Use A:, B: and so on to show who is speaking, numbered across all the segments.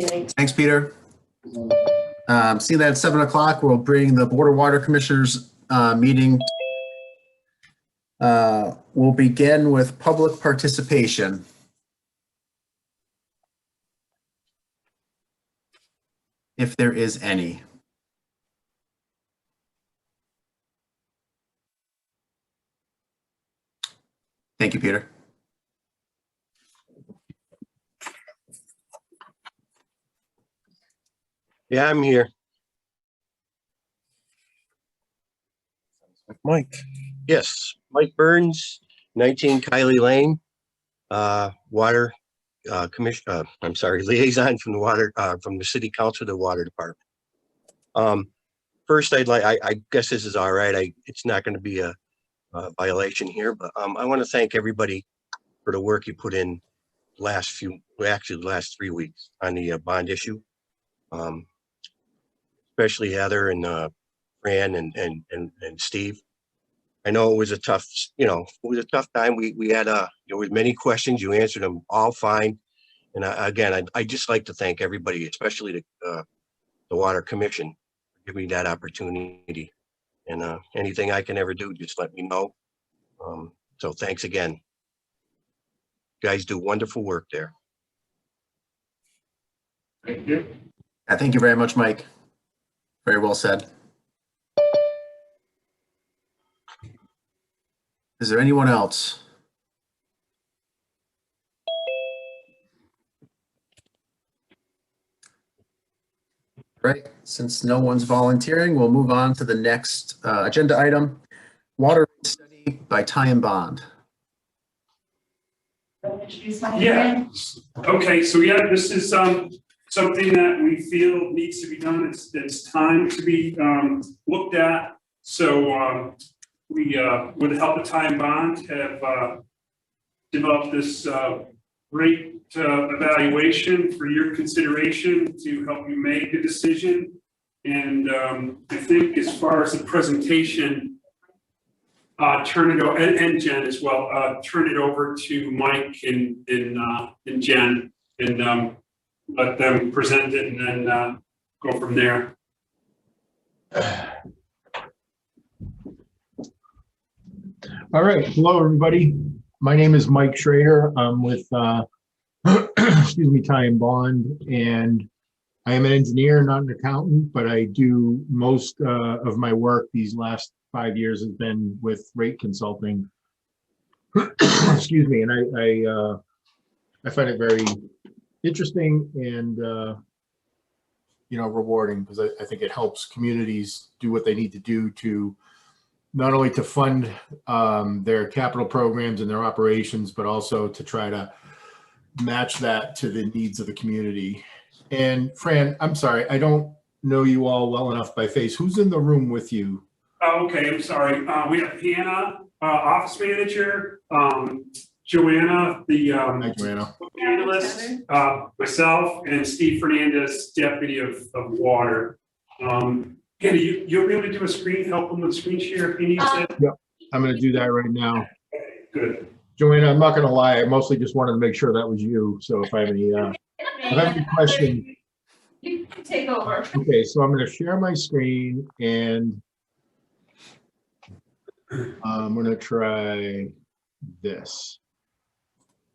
A: Thanks, Peter. Seeing that at 7 o'clock, we'll bring the Board of Water Commissioners meeting. We'll begin with public participation. If there is any. Thank you, Peter.
B: Yeah, I'm here.
C: Mike.
B: Yes, Mike Burns, 19 Kylie Lane, water commission. I'm sorry, liaison from the water from the City Council to the Water Department. First, I guess this is all right. It's not going to be a violation here, but I want to thank everybody for the work you put in last 3 weeks on the bond issue. Especially Heather and Fran and Steve. I know it was a tough, time. We had with many questions. You answered them all fine. And I'd just like to thank everybody, especially the Water Commission, for giving me that opportunity. And anything I can ever do, just let me know. So thanks again. You guys do wonderful work there.
C: Thank you.
A: Thank you very much, Mike. Very well said. Is there anyone else? Right. Since no one's volunteering, we'll move on to the next agenda item, water study by Ty and Bond.
C: Yeah. Okay. So yeah, this is something that we feel needs to be done. It's time to be looked at. So we, with the help of Ty and Bond, have developed this rate evaluation for your consideration to help you make a decision. And I think as far as the presentation, turn it over, and Jen as well, turn it over to Mike and Jen, and let them present it and then go from there.
D: All right. Hello, everybody. My name is Mike Schrader. I'm with, excuse me, Ty and Bond, and I am an engineer, not an accountant, but I do most of my work these last 5 years has been with rate consulting. Excuse me. And I find it very interesting and, rewarding, because I think it helps communities do what they need to do to not only to fund their capital programs and their operations, but also to try to match that to the needs of the community. And Fran, I'm sorry, I don't know you all well enough by face. Who's in the room with you?
C: Oh, okay, I'm sorry. We have Hannah, office manager, Joanna, the
D: Hi, Joanna.
C: analyst, myself, and Steve Fernandez, deputy of water. Hannah, you'll be able to do a screen, help them with screen share if you need to.
D: Yep, I'm going to do that right now.
C: Good.
D: Joanna, I'm not going to lie. I mostly just wanted to make sure that was you. So if I have any questions.
E: You can take over.
D: Okay, so I'm going to share my screen and I'm going to try this.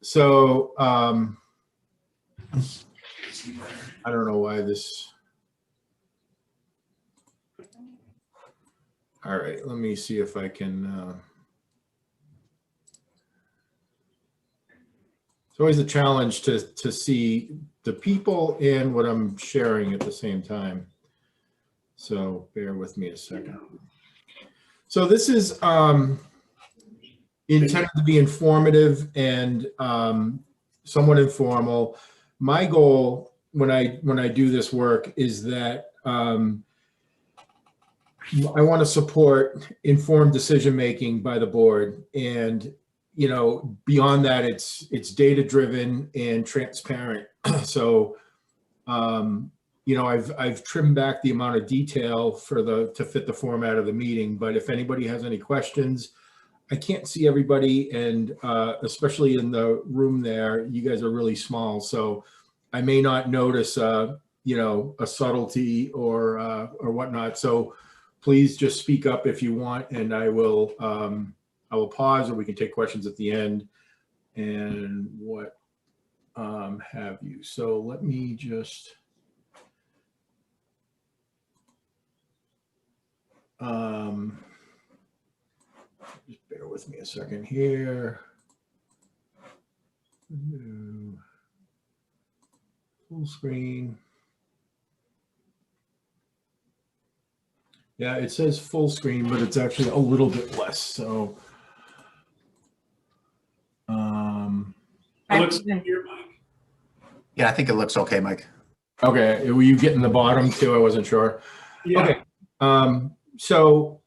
D: So I don't know why this. All right, let me see if I can. It's always a challenge to see the people and what I'm sharing at the same time. So bear with me a second. So this is intended to be informative and somewhat informal. My goal when I do this work is that I want to support informed decision making by the board, and beyond that, it's data driven and transparent. So I've trimmed back the amount of detail to fit the format of the meeting. But if anybody has any questions, I can't see everybody, and especially in the room there, you guys are really small. So I may not notice, you know, a subtlety or whatnot. So please just speak up if you want, and I will pause, or we can take questions at the end and what have you. So let me just bear with me a second here. Full screen. Yeah, it says full screen, but it's actually a little bit less. So,
C: It looks here, Mike.
A: Yeah, I think it looks okay, Mike.
D: okay. Were you getting the bottom too? I wasn't sure.
C: Yeah.
D: Okay. So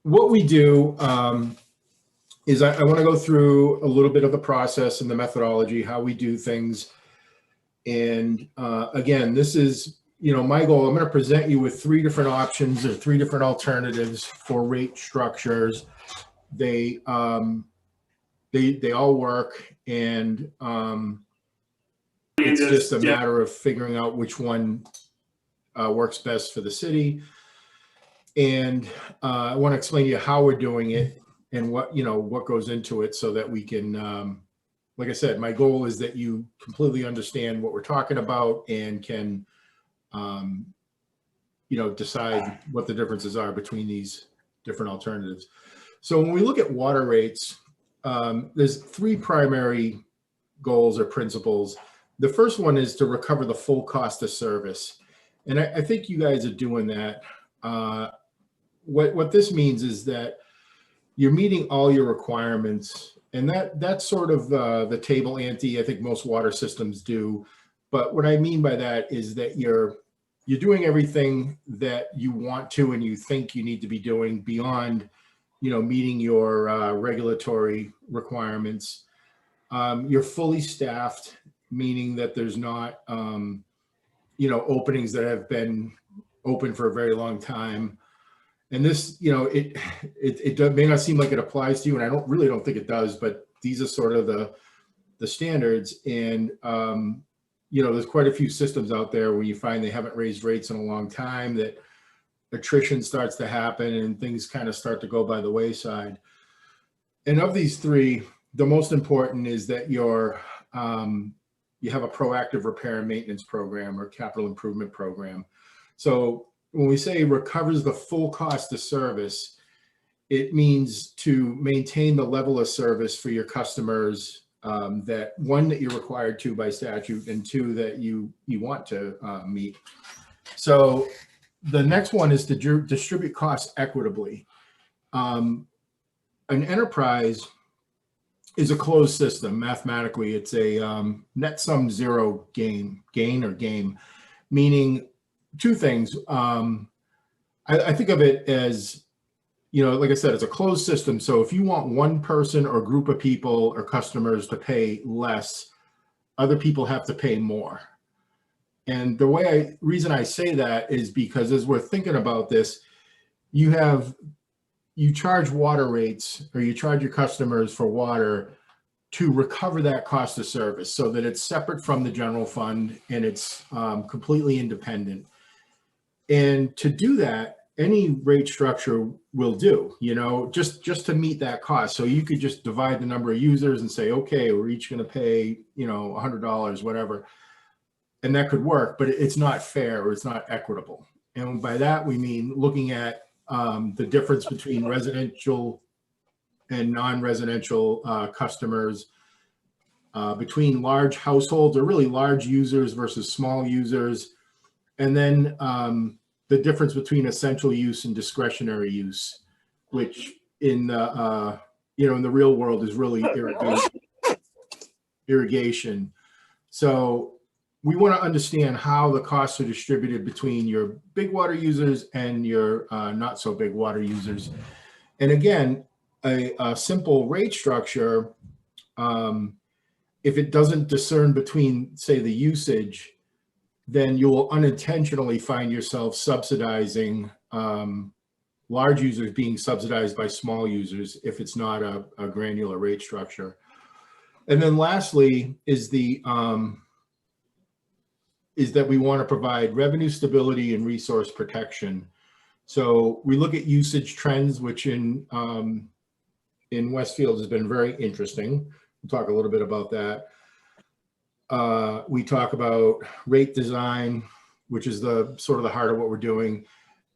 D: what we do is I want to go through a little bit of the process and the methodology, how we do things. And again, this is, you know, my goal. I'm going to present you with 3 different options or 3 different alternatives for rate structures. They all work, and it's just a matter of figuring out which one works best for the city. And I want to explain to you how we're doing it and what, you know, what goes into it, so that we can, like I said, my goal is that you completely understand what we're talking about and can, you know, decide what the differences are between these different alternatives. So when we look at water rates, there's 3 primary goals or principles. The first one is to recover the full cost of service. And I think you guys are doing that. What this means is that you're meeting all your requirements, and that's sort of the table ante I think most water systems do. But what I mean by that is that you're doing everything that you want to and you think you need to be doing beyond, you know, meeting your regulatory requirements. You're fully staffed, meaning that there's not, you know, openings that have been open for a very long time. And this, you know, it may not seem like it applies to you, and I really don't think it does, but these are sort of the standards. And, you know, there's quite a few systems out there where you find they haven't raised rates in a long time, that attrition starts to happen and things kind of start to go by the wayside. And of these 3, the most important is that you have a proactive repair and maintenance program or capital improvement program. So when we say recovers the full cost of service, it means to maintain the level of service for your customers, that 1, that you're required to by statute, and 2, that you want to meet. So the next one is to distribute costs equitably. An enterprise is a closed system. Mathematically, it's a net sum zero game, meaning 2 things. I think of it as, you know, like I said, it's a closed system. So if you want one person or group of people or customers to pay less, other people have to pay more. And the reason I say that is because as we're thinking about this, you charge water rates, or you charge your customers for water to recover that cost of service, so that it's separate from the general fund and it's completely independent. And to do that, any rate structure will do, you know, just to meet that cost. So you could just divide the number of users and say, okay, we're each going to pay, you know, $100, whatever. And that could work, but it's not fair, or it's not equitable. And by that, we mean looking at the difference between residential and non-residential customers, between large households, or really large users versus small users. And then the difference between essential use and discretionary use, which in the, you know, in the real world is really irrigation. So we want to understand how the costs are distributed between your big water users and your not so big water users. And again, a simple rate structure, if it doesn't discern between, say, the usage, then you will unintentionally find yourself subsidizing large users being subsidized by small users if it's not a granular rate structure. And then lastly is the is that we want to provide revenue stability and resource protection. So we look at usage trends, which in Westfield has been very interesting. We'll talk a little bit about that. We talk about rate design, which is the sort of the heart of what we're doing.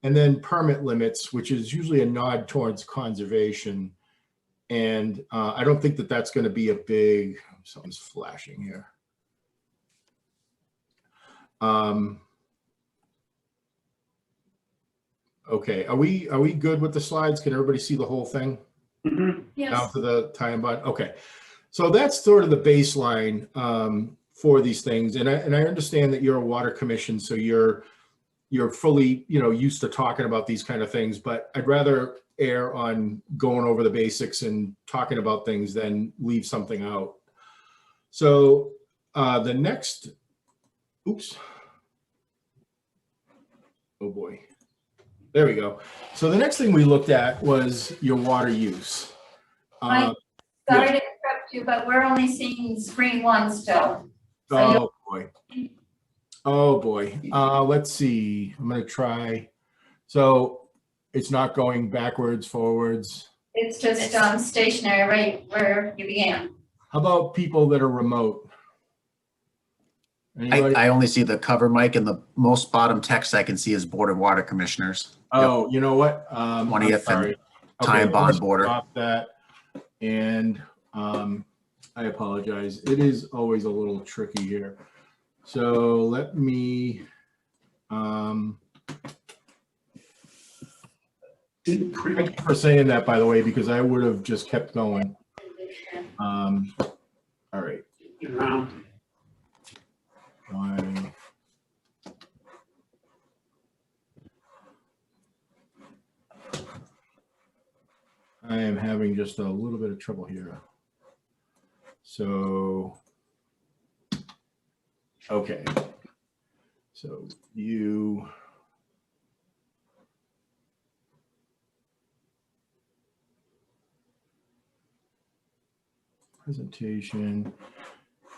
D: And then permit limits, which is usually a nod towards conservation. And I don't think that that's going to be a big, something's flashing here. Okay, are we good with the slides? Can everybody see the whole thing?
C: Mhm.
D: Down
E: Yes,
D: to the time button? Okay. So that's sort of the baseline for these things. And I understand that you're a water commission, so you're fully, used to talking about these kind of things, but I'd rather err on going over the basics and talking about things than leave something out. So the next, oops. Oh boy. There we go. So the next thing we looked at was your water use.
E: Mike, sorry to interrupt you, but we're only seeing screen one still.
D: Oh boy. Oh boy. Let's see. I'm gonna try. So it's not going backwards, forwards.
E: It's just stationary right where you began.
D: How about people that are remote? Anybody?
A: I only see the cover, Mike, and the most bottom text I can see is Board of Water Commissioners.
D: Oh, you know what? I'm
A: 20th and
D: sorry.
A: Ty and Bond
D: let's
A: border.
D: Stop that. And I apologize. It is always a little tricky here. So let me,
C: Didn't
D: thank
C: pre-
D: you for saying that, by the way, because I would have just kept going. All right.
C: around.
D: I am having just a little bit of trouble here. So, okay. So you. Presentation,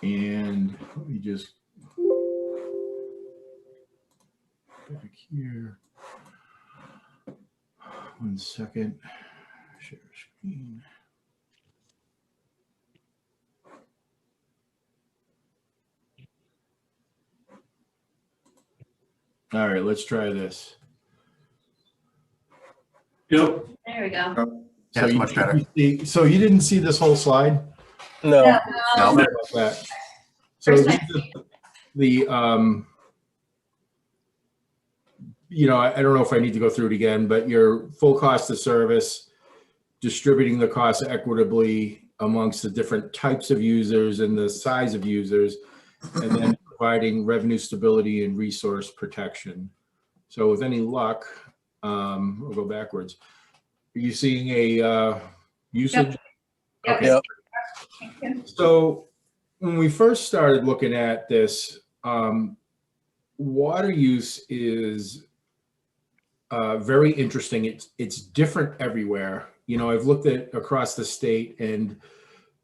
D: and let me just back here. 1 second. Share screen. All right, let's try this.
C: Yep.
E: There we go.
A: Yeah, it's
D: you-
A: much better.
D: So you didn't see this whole slide?
B: No.
A: No.
D: Sorry about that. So
E: First
D: these are the, I don't know if I need to go through it again, but your full cost of service, distributing the cost equitably amongst the different types of users and the size of users, and then providing revenue stability and resource protection. So with any luck, we'll go backwards. Are you seeing a usage?
E: Yep.
D: Okay.
B: Yep.
D: So when we first started looking at this, water use is very interesting. It's different everywhere. I've looked at across the state, and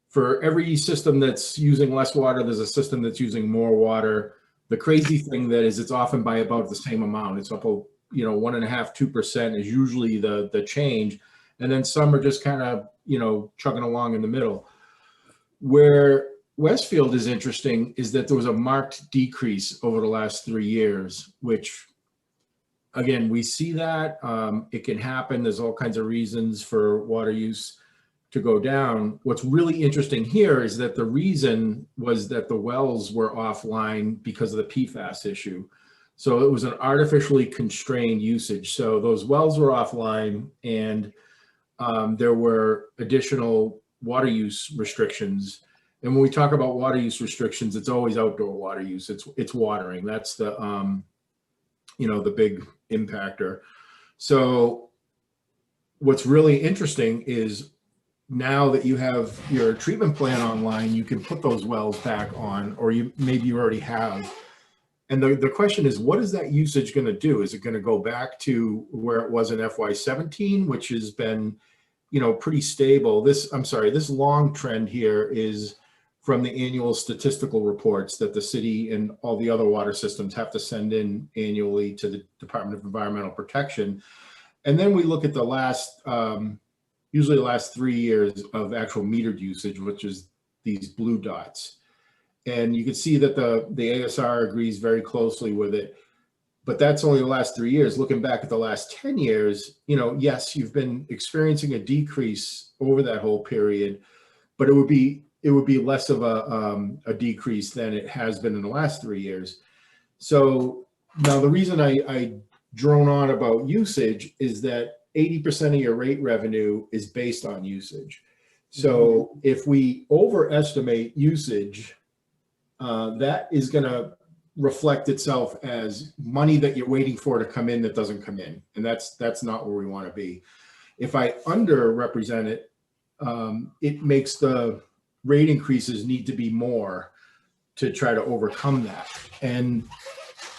D: for every system that's using less water, there's a system that's using more water. The crazy thing that is, it's often by about the same amount. It's up, 1.5%, 2% is usually the change. And then some are just kind of, chugging along in the middle. Where Westfield is interesting is that there was a marked decrease over the last 3 years, which, again, we see that it can happen. There's all kinds of reasons for water use to go down. What's really interesting here is that the reason was that the wells were offline because of the PFAS issue. So it was an artificially constrained usage. So those wells were offline, and there were additional water use restrictions. And when we talk about water use restrictions, it's always outdoor water use. It's watering. That's the the big impactor. So what's really interesting is now that you have your treatment plant online, you can put those wells back on, or maybe you already have. And the question is, what is that usage going to do? Is it going to go back to where it was in FY17, which has been, pretty stable? This long trend here is from the annual statistical reports that the city and all the other water systems have to send in annually to the Department of Environmental Protection. And then we look at the last, usually the last 3 years of actual metered usage, which is these blue dots. And you can see that the ASR agrees very closely with it, but that's only the last 3 years. Looking back at the last 10 years, you know, yes, you've been experiencing a decrease over that whole period, but it would be less of a decrease than it has been in the last 3 years. So now the reason I drone on about usage is that 80% of your rate revenue is based on usage. So if we overestimate usage, that is going to reflect itself as money that you're waiting for to come in that doesn't come in. And that's not where we want to be. If I underrepresent it, it makes the rate increases need to be more to try to overcome that. And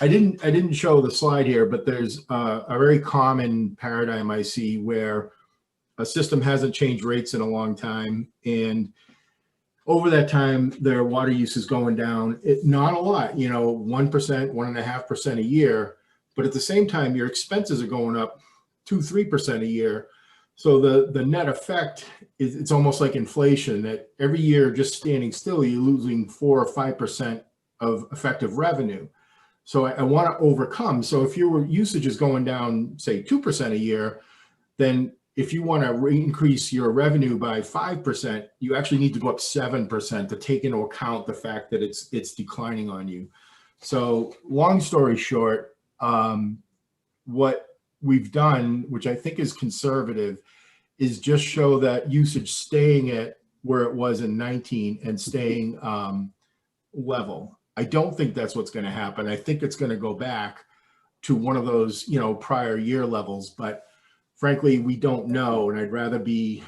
D: I didn't show the slide here, but there's a very common paradigm I see where a system hasn't changed rates in a long time, and over that time their water use is going down. Not a lot, you know, 1%, 1.5% a year, but at the same time your expenses are going up 2-3% a year. So the net effect is, it's almost like inflation, that every year just standing still, you're losing 4 or 5% of effective revenue. So I want to overcome. So if your usage is going down, say 2% a year, then if you want to increase your revenue by 5%, you actually need to go up 7% to take into account the fact that it's declining on you. So long story short, what we've done, which I think is conservative, is just show that usage staying at where it was in 19 and staying level. I don't think that's what's going to happen. I think it's going to go back to one of those, you know, prior year levels, but frankly, we don't know. And I'd rather be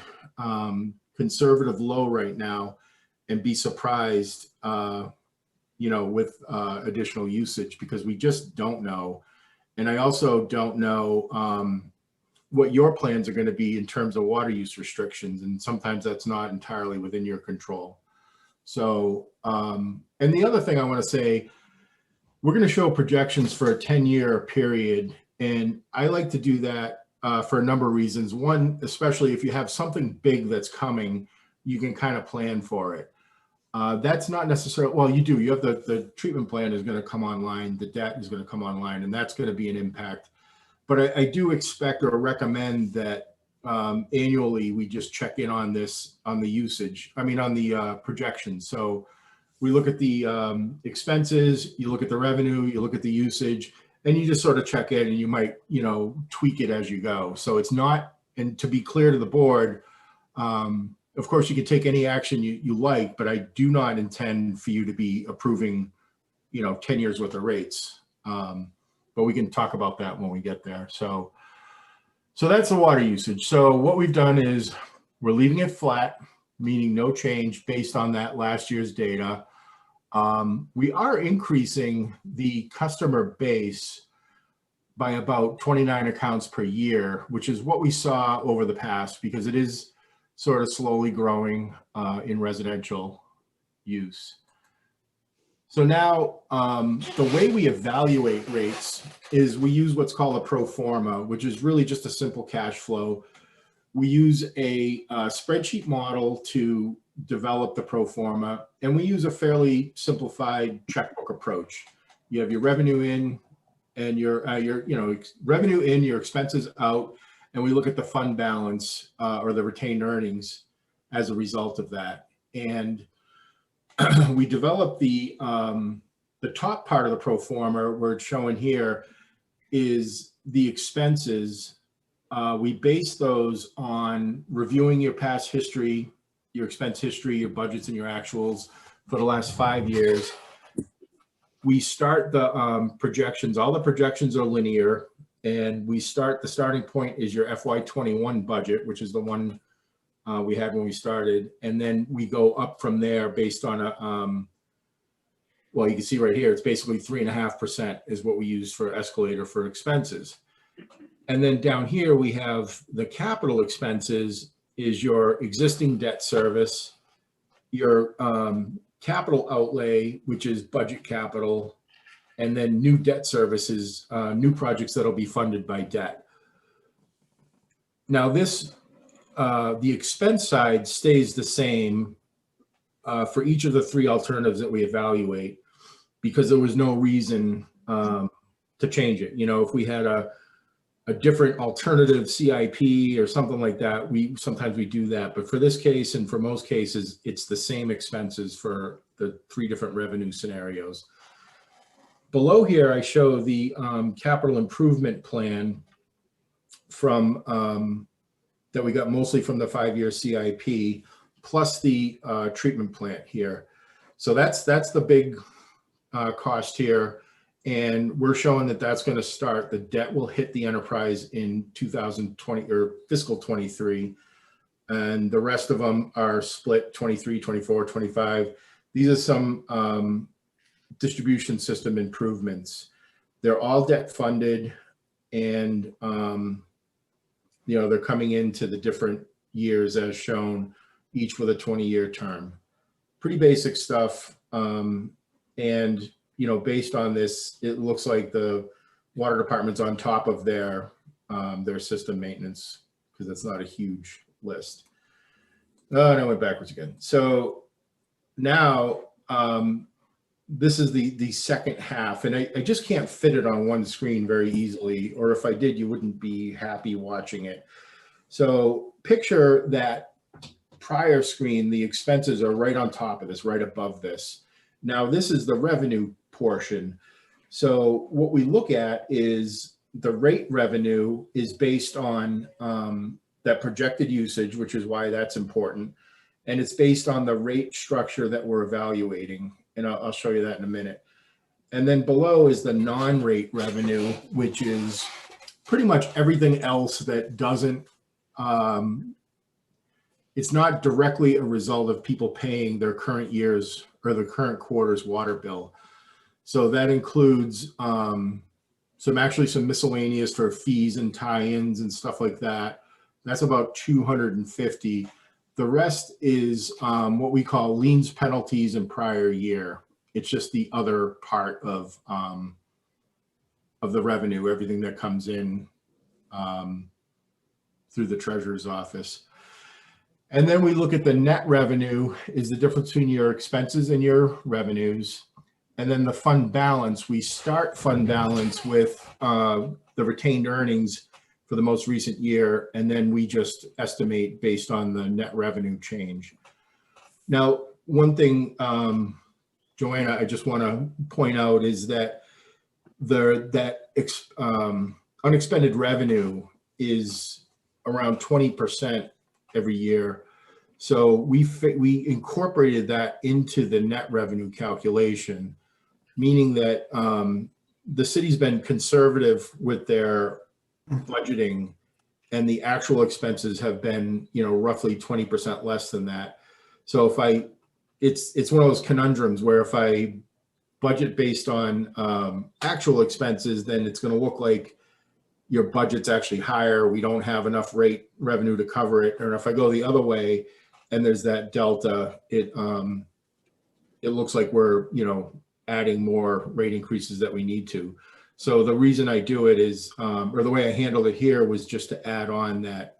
D: conservative low right now and be surprised, you know, with additional usage, because we just don't know. And I also don't know what your plans are going to be in terms of water use restrictions. And sometimes that's not entirely within your control. So, and the other thing I want to say, we're going to show projections for a 10-year period. And I like to do that for a number of reasons. One, especially if you have something big that's coming, you can kind of plan for it. That's not necessarily, well, you do, you have the treatment plant is going to come online, the debt is going to come online, and that's going to be an impact. But I do expect or recommend that annually we just check in on this, on the usage, I mean, on the projections. So we look at the expenses, you look at the revenue, you look at the usage, and you just sort of check in, and you might, you know, tweak it as you go. So it's not, and to be clear to the board, of course you can take any action you like, but I do not intend for you to be approving, you know, 10 years worth of rates. But we can talk about that when we get there. So that's the water usage. So what we've done is we're leaving it flat, meaning no change based on that last year's data. We are increasing the customer base by about 29 accounts per year, which is what we saw over the past, because it is sort of slowly growing in residential use. So now the way we evaluate rates is we use what's called a pro forma, which is really just a simple cash flow. We use a spreadsheet model to develop the pro forma, and we use a fairly simplified checkbook approach. You have your revenue in and your you know, revenue in, your expenses out, and we look at the fund balance or the retained earnings as a result of that. And we develop the top part of the pro forma, where it's showing here, is the expenses. We base those on reviewing your past history, your expense history, your budgets and your actuals for the last 5 years. We start the projections. All the projections are linear, and the starting point is your FY21 budget, which is the one we had when we started. And then we go up from there based on a, well, you can see right here, it's basically 3.5% is what we use for escalator for expenses. And then down here, we have the capital expenses is your existing debt service, your capital outlay, which is budget capital, and then new debt services, new projects that'll be funded by debt. Now this, the expense side stays the same for each of the three alternatives that we evaluate, because there was no reason to change it. You know, if we had a different alternative CIP or something like that, sometimes we do that. But for this case, and for most cases, it's the same expenses for the three different revenue scenarios. Below here, I show the capital improvement plan from that we got mostly from the 5-year CIP, plus the treatment plant here. So that's the big cost here. And we're showing that that's going to start, the debt will hit the enterprise in 2020 or fiscal 23. And the rest of them are split 23, 24, 25. These are some distribution system improvements. They're all debt funded, and you know, they're coming into the different years as shown, each with a 20-year term. Pretty basic stuff. And you know, based on this, it looks like the water department's on top of their system maintenance, because it's not a huge list. Oh, and I went backwards again. So now this is the second half, and I just can't fit it on one screen very easily, or if I did, you wouldn't be happy watching it. So picture that prior screen, the expenses are right on top of this, right above this. Now this is the revenue portion. So what we look at is the rate revenue is based on that projected usage, which is why that's important. And it's based on the rate structure that we're evaluating. And I'll show you that in a minute. And then below is the non-rate revenue, which is pretty much everything else that doesn't, it's not directly a result of people paying their current year's or the current quarter's water bill. So that includes some miscellaneous for fees and tie-ins and stuff like that. That's about 250. The rest is what we call liens, penalties, and prior year. It's just the other part of the revenue, everything that comes in through the treasurer's office. And then we look at the net revenue is the difference between your expenses and your revenues. And then the fund balance, we start fund balance with the retained earnings for the most recent year. And then we just estimate based on the net revenue change. Now, one thing, Joanna, I just want to point out is that unexpended revenue is around 20% every year. So we incorporated that into the net revenue calculation, meaning that the city's been conservative with their budgeting, and the actual expenses have been, you know, roughly 20% less than that. So it's one of those conundrums where if I budget based on actual expenses, then it's going to look like your budget's actually higher. We don't have enough rate revenue to cover it. Or if I go the other way and there's that delta, it looks like we're, you know, adding more rate increases that we need to. So the reason I do it is, or the way I handled it here was just to add on that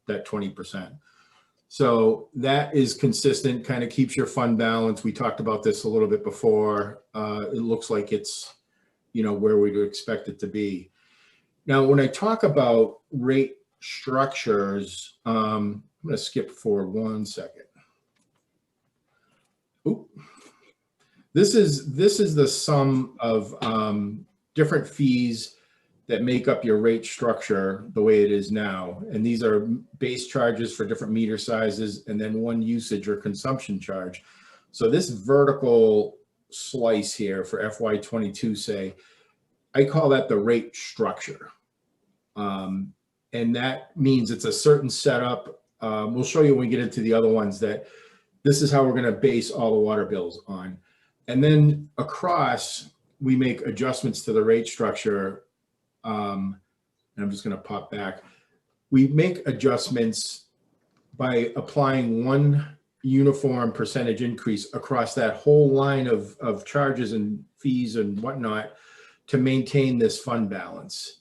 D: 20%. So that is consistent, kind of keeps your fund balance. We talked about this a little bit before. It looks like it's, you know, where we'd expect it to be. Now, when I talk about rate structures, I'm going to skip forward 1 second. Oop. This is the sum of different fees that make up your rate structure the way it is now. And these are base charges for different meter sizes, and then one usage or consumption charge. So this vertical slice here for FY22, say, I call that the rate structure. And that means it's a certain setup. We'll show you when we get into the other ones that this is how we're going to base all the water bills on. And then across, we make adjustments to the rate structure. And I'm just going to pop back. We make adjustments by applying one uniform percentage increase across that whole line of charges and fees and whatnot to maintain this fund balance.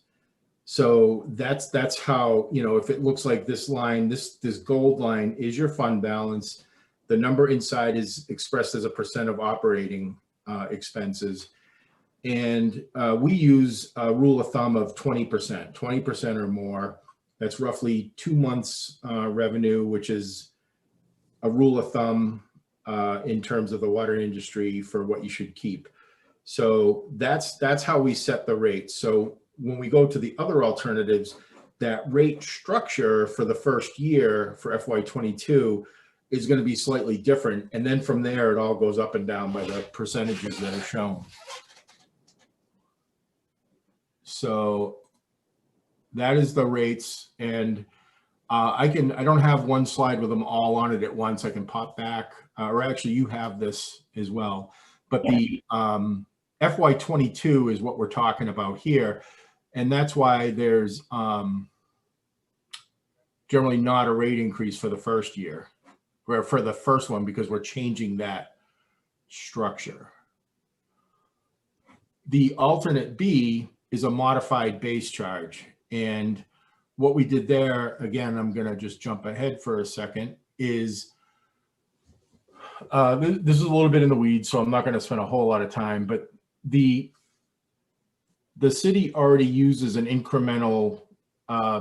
D: So that's how, you know, if it looks like this line, this gold line is your fund balance. The number inside is expressed as a percent of operating expenses. And we use a rule of thumb of 20% or more. That's roughly 2 months revenue, which is a rule of thumb in terms of the water industry for what you should keep. So that's how we set the rate. So when we go to the other alternatives, that rate structure for the first year for FY22 is going to be slightly different. And then from there, it all goes up and down by the percentages that are shown. So that is the rates. And I don't have one slide with them all on it at once. I can pop back, or actually you have this as well. But the FY22 is what we're talking about here. And that's why there's generally not a rate increase for the first year, or for the first one, because we're changing that structure. The alternate B is a modified base charge. And what we did there, again, I'm going to just jump ahead for a second, is this is a little bit in the weeds, so I'm not going to spend a whole lot of time, but the city already uses an incremental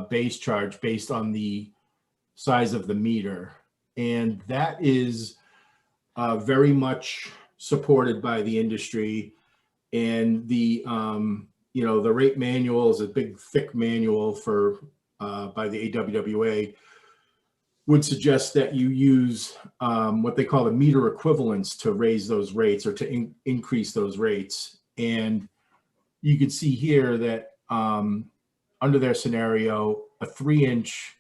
D: base charge based on the size of the meter. And that is very much supported by the industry. And the, you know, the rate manual is a big, thick manual for by the AWWA, would suggest that you use what they call the meter equivalents to raise those rates, or to increase those rates. And you can see here that under their scenario, a 3-inch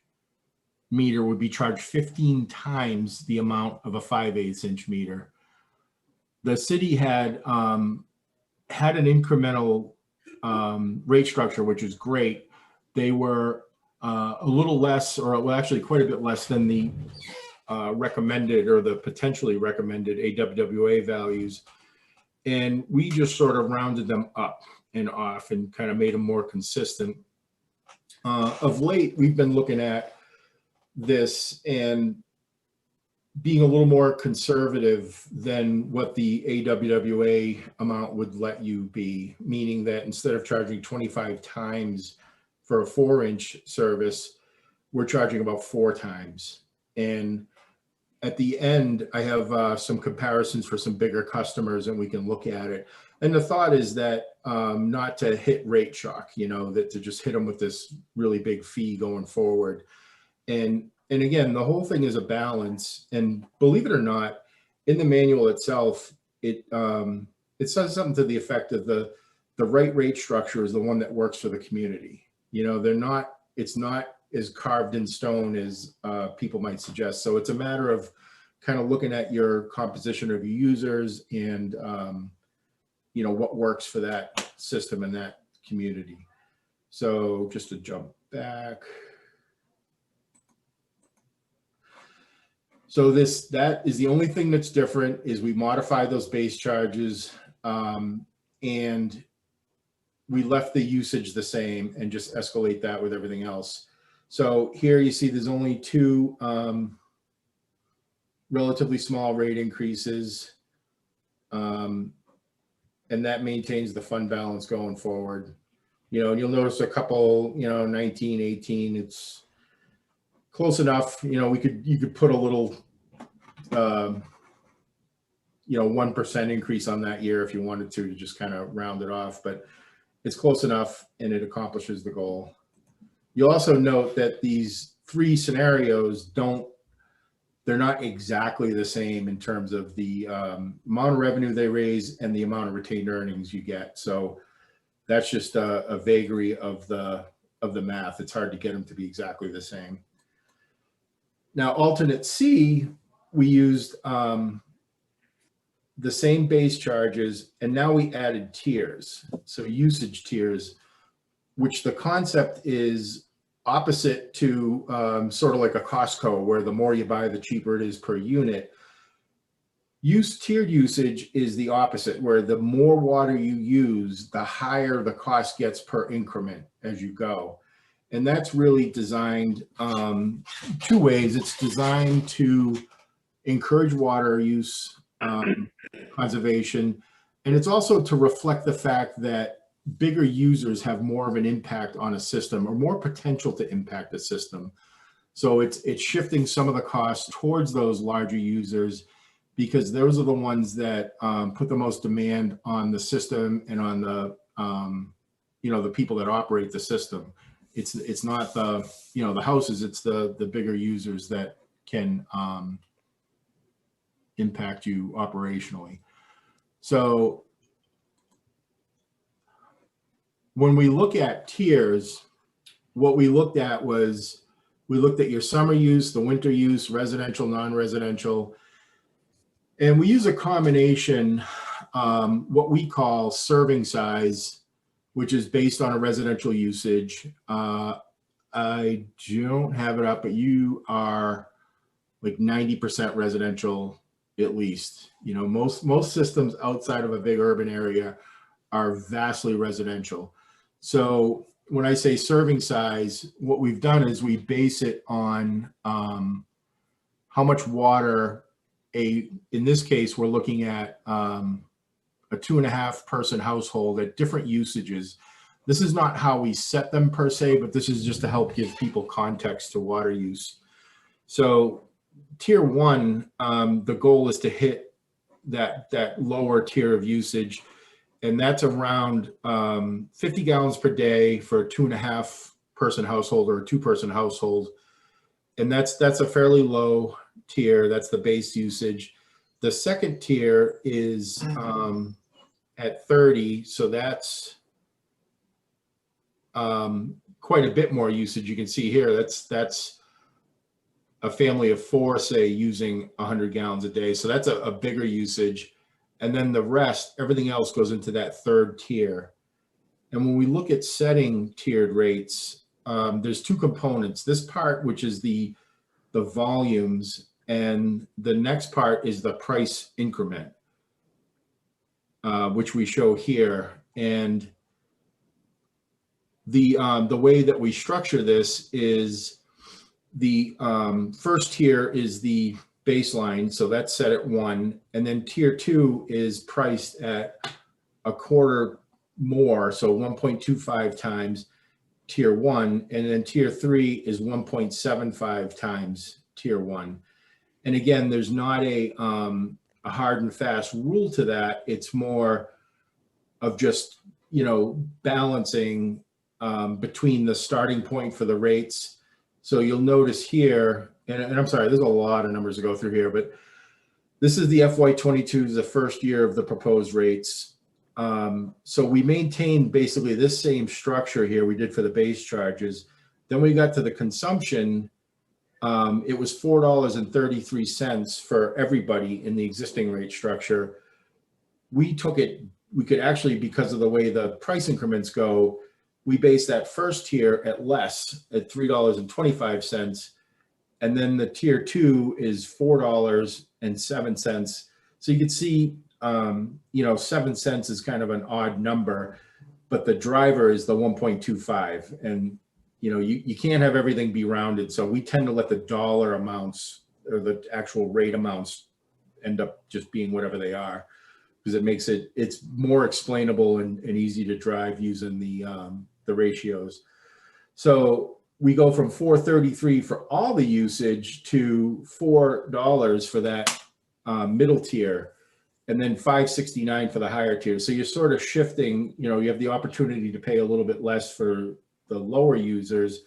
D: meter would be charged 15 times the amount of a 5/8 inch meter. The city had an incremental rate structure, which is great. They were a little less, or well, actually quite a bit less than the recommended, or the potentially recommended AWWA values. And we just sort of rounded them up and off and kind of made them more consistent. Of late, we've been looking at this and being a little more conservative than what the AWWA amount would let you be, meaning that instead of charging 25 times for a 4-inch service, we're charging about 4 times. And at the end, I have some comparisons for some bigger customers, and we can look at it. And the thought is that not to hit rate shock, you know, that to just hit them with this really big fee going forward. And again, the whole thing is a balance. And believe it or not, in the manual itself, it says something to the effect of the right rate structure is the one that works for the community. You know, it's not as carved in stone as people might suggest. So it's a matter of kind of looking at your composition of your users and, you know, what works for that system and that community. So just to jump back. So that is the only thing that's different, is we modify those base charges, and we left the usage the same and just escalate that with everything else. So here you see there's only 2 relatively small rate increases, and that maintains the fund balance going forward. You know, and you'll notice a couple, you know, 19, 18, it's close enough. You know, you could put a little, you know, 1% increase on that year if you wanted to just kind of round it off, but it's close enough and it accomplishes the goal. You'll also note that these 3 scenarios they're not exactly the same in terms of the amount of revenue they raise and the amount of retained earnings you get. So that's just a vagary of the math. It's hard to get them to be exactly the same. Now, alternate C, we used the same base charges, and now we added tiers. So usage tiers, which the concept is opposite to sort of like a Costco, where the more you buy, the cheaper it is per unit. Tiered usage is the opposite, where the more water you use, the higher the cost gets per increment as you go. And that's really designed two ways. It's designed to encourage water use, conservation, and it's also to reflect the fact that bigger users have more of an impact on a system, or more potential to impact a system. So it's shifting some of the costs towards those larger users, because those are the ones that put the most demand on the system and on the the people that operate the system. It's not the the houses, it's the bigger users that can impact you operationally. So when we look at tiers, what we looked at was, we looked at your summer use, the winter use, residential, non-residential, and we use a combination, what we call serving size, which is based on a residential usage. I don't have it up, but you are like 90% residential, at least. Most systems outside of a big urban area are vastly residential. So when I say serving size, what we've done is we base it on how much water in this case, we're looking at a 2.5 person household at different usages. This is not how we set them per se, but this is just to help give people context to water use. So tier 1, the goal is to hit that lower tier of usage, and that's around 50 gallons per day for a 2.5 person household or a 2 person household. And that's a fairly low tier. That's the base usage. The second tier is at 30. So that's quite a bit more usage. You can see here, that's a family of 4, say, using 100 gallons a day. So that's a bigger usage. And then the rest, everything else goes into that third tier. And when we look at setting tiered rates, there's 2 components. This part, which is the volumes, and the next part is the price increment, which we show here. And the way that we structure this is the first tier is the baseline, so that's set at 1, and then tier 2 is priced at a quarter more, so 1.25 times tier 1, and then tier 3 is 1.75 times tier 1. And again, there's not a hard and fast rule to that. It's more of just balancing between the starting point for the rates. So you'll notice here, and I'm sorry, there's a lot of numbers to go through here, but this is the FY22, the first year of the proposed rates. So we maintained basically this same structure here we did for the base charges. Then we got to the consumption. It was $4.33 for everybody in the existing rate structure. We could actually, because of the way the price increments go, we base that first tier at less, at $3.25. And then the tier 2 is $4.07. So you can see, 7 cents is kind of an odd number, but the driver is the 1.25. And, you can't have everything be rounded. So we tend to let the dollar amounts or the actual rate amounts end up just being whatever they are, because it makes it's more explainable and easy to drive using the ratios. So we go from $4.33 for all the usage to $4 for that middle tier, and then $5.69 for the higher tier. So you're sort of shifting, you have the opportunity to pay a little bit less for the lower users,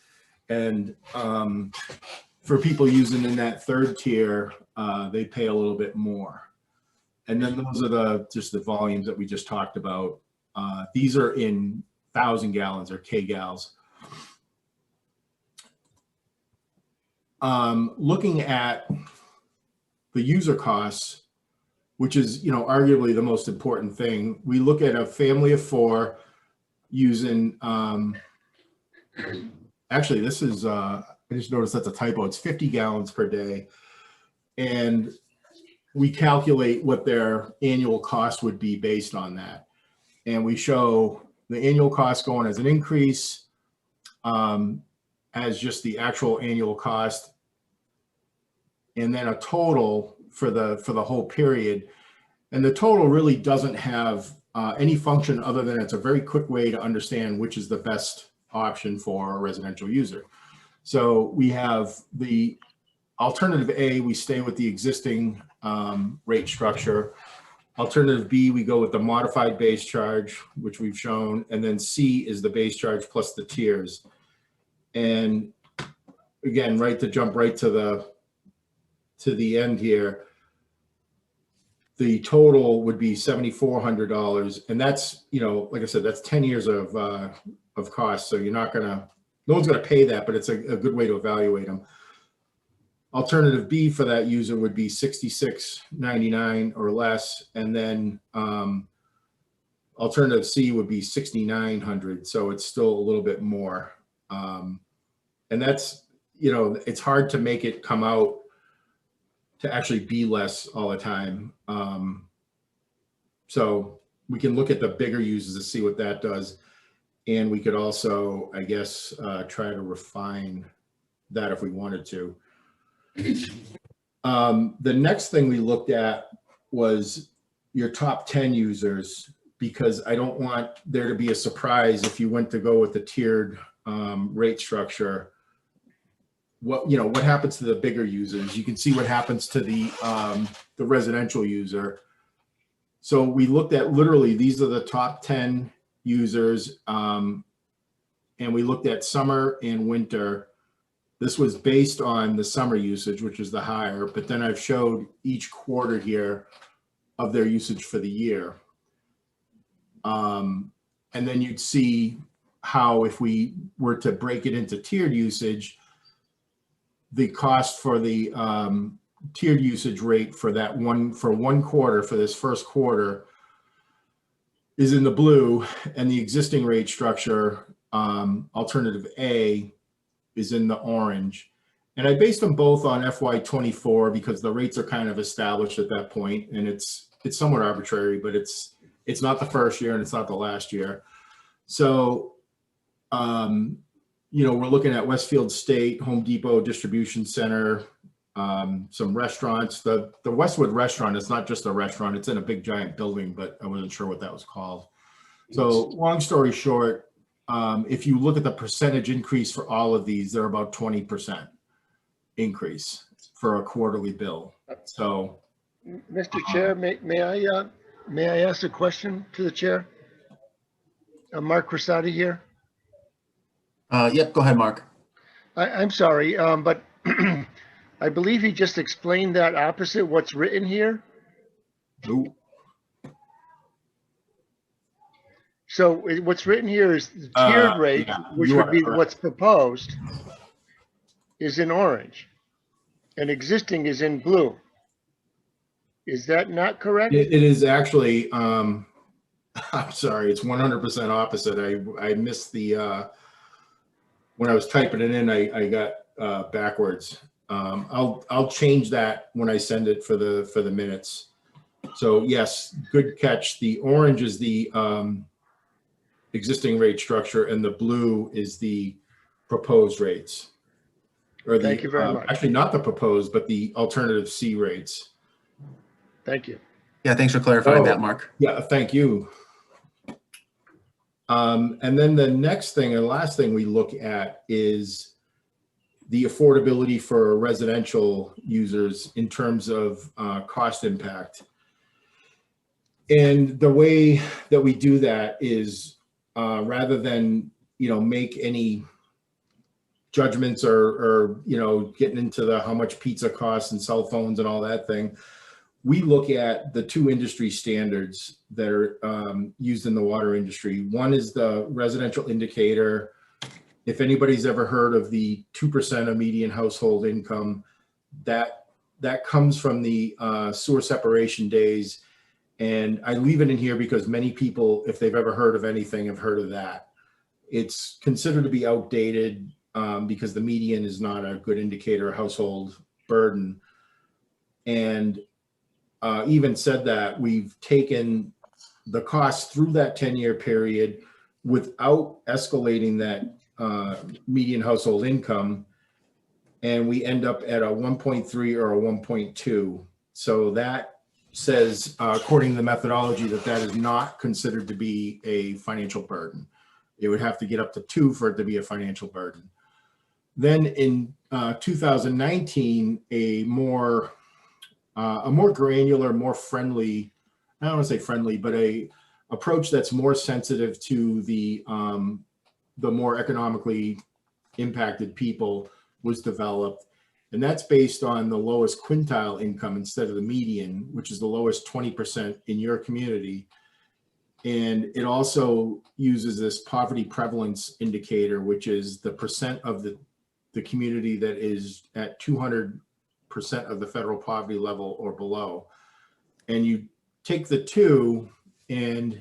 D: and for people using in that third tier, they pay a little bit more. And then those are just the volumes that we just talked about. These are in 1,000 gallons or kgals. Looking at the user costs, which is, arguably the most important thing, we look at a family of 4 using actually, this is, I just noticed that's a typo. It's 50 gallons per day. And we calculate what their annual cost would be based on that. And we show the annual cost going as an increase, as just the actual annual cost, and then a total for the whole period. And the total really doesn't have any function other than it's a very quick way to understand which is the best option for a residential user. So we have the alternative A, we stay with the existing rate structure. Alternative B, we go with the modified base charge, which we've shown, and then C is the base charge plus the tiers. And again, to jump right to the end here, the total would be $7,400, and that's, like I said, that's 10 years of cost. So no one's gonna pay that, but it's a good way to evaluate them. Alternative B for that user would be $66.99 or less, and then alternative C would be $6,900. So it's still a little bit more, and that's, it's hard to make it come out to actually be less all the time. So we can look at the bigger users to see what that does. And we could also, I guess, try to refine that if we wanted to. The next thing we looked at was your top 10 users, because I don't want there to be a surprise if you went to go with the tiered rate structure. What happens to the bigger users? You can see what happens to the residential user. So we looked at, literally, these are the top 10 users, and we looked at summer and winter. This was based on the summer usage, which is the higher, but then I've showed each quarter here of their usage for the year. And then you'd see how, if we were to break it into tiered usage, the cost for the tiered usage rate for one quarter, for this first quarter, is in the blue, and the existing rate structure, alternative A, is in the orange. And I based them both on FY24 because the rates are kind of established at that point, and it's somewhat arbitrary, but it's not the first year and it's not the last year. So, we're looking at Westfield State, Home Depot Distribution Center, some restaurants. The Westwood restaurant is not just a restaurant, it's in a big giant building, but I wasn't sure what that was called. So long story short, if you look at the percentage increase for all of these, they're about 20% increase for a quarterly bill. So,
F: Mr. Chair, may I ask a question to the chair? Mark Crissati here.
A: Yep, go ahead, Mark.
F: I'm sorry, but I believe he just explained that opposite what's written here.
D: ooh,
F: So what's written here is the tiered rate,
D: yeah,
F: which
D: you
F: would
D: are
F: be
D: correct.
F: what's proposed, is in orange, and existing is in blue. Is that not correct?
D: it is actually, I'm sorry, it's 100% opposite. I missed the, when I was typing it in, I got backwards. I'll change that when I send it for the minutes. So yes, good catch. The orange is the existing rate structure, and the blue is the proposed rates. Or the,
F: Thank you very much.
D: Actually, not the proposed, but the alternative C rates.
F: Thank you.
A: Yeah, thanks for clarifying
D: Oh.
A: that, Mark.
D: Yeah, thank you. And then the next thing, and last thing we look at is the affordability for residential users in terms of cost impact. And the way that we do that is rather than, make any judgments or getting into the how much pizza costs and cell phones and all that thing, we look at the two industry standards that are used in the water industry. One is the residential indicator. If anybody's ever heard of the 2% of median household income, that comes from the sewer separation days. And I leave it in here because many people, if they've ever heard of anything, have heard of that. It's considered to be outdated. because the median is not a good indicator of household burden. And even said that we've taken the cost through that 10-year period without escalating that median household income, and we end up at a 1.3 or a 1.2. So that says, according to the methodology, that that is not considered to be a financial burden. It would have to get up to 2 for it to be a financial burden. Then in 2019, a more granular, more friendly, I don't want to say friendly, but a approach that's more sensitive to the more economically impacted people was developed. And that's based on the lowest quintile income instead of the median, which is the lowest 20% in your community. And it also uses this poverty prevalence indicator, which is the percent of the community that is at 200% of the federal poverty level or below. And you take the two and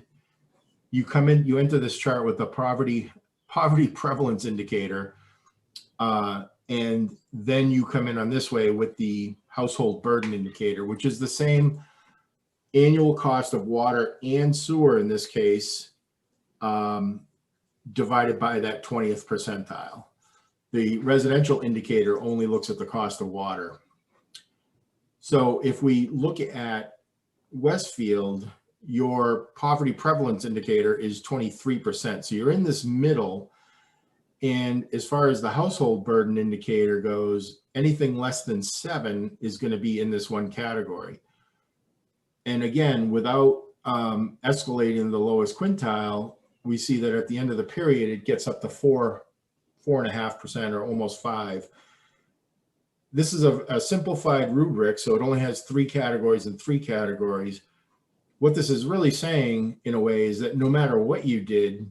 D: you come in, you enter this chart with the poverty prevalence indicator, and then you come in on this way with the household burden indicator, which is the same annual cost of water and sewer in this case, divided by that 20th percentile. The residential indicator only looks at the cost of water. So if we look at Westfield, your poverty prevalence indicator is 23%. So you're in this middle. And as far as the household burden indicator goes, anything less than 7 is going to be in this one category. And again, without escalating the lowest quintile, we see that at the end of the period, it gets up to 4.5% or almost 5. This is a simplified rubric, so it only has 3 categories and 3 categories. What this is really saying, in a way, is that no matter what you did,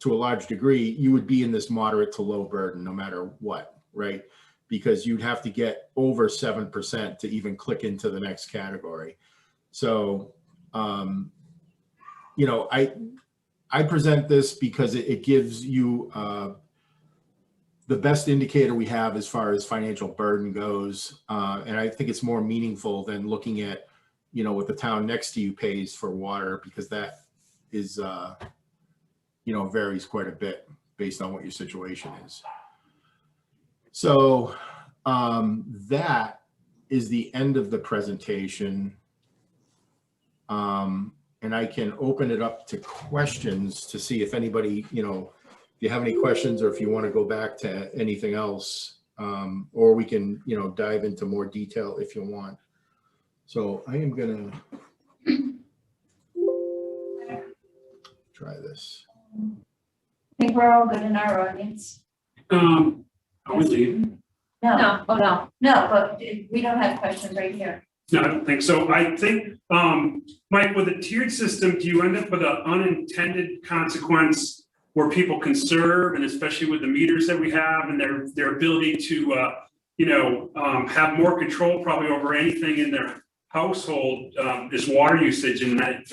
D: to a large degree, you would be in this moderate to low burden, no matter what, right? Because you'd have to get over 7% to even click into the next category. So, you know, I present this because it gives you the best indicator we have as far as financial burden goes. And I think it's more meaningful than looking at, you know, what the town next to you pays for water, because that is, you know, varies quite a bit based on what your situation is. So that is the end of the presentation. And I can open it up to questions to see if anybody, you know, if you have any questions or if you want to go back to anything else, or we can, you know, dive into more detail if you want. So I am gonna try this.
E: I think we're all good in our audience.
C: Are we leaving?
E: No, oh, no, but we don't have questions right here.
C: No, I don't think so. I think, Mike, with a tiered system, do you end up with an unintended consequence where people conserve, and especially with the meters that we have and their ability to, you know, have more control probably over anything in their household is water usage, and that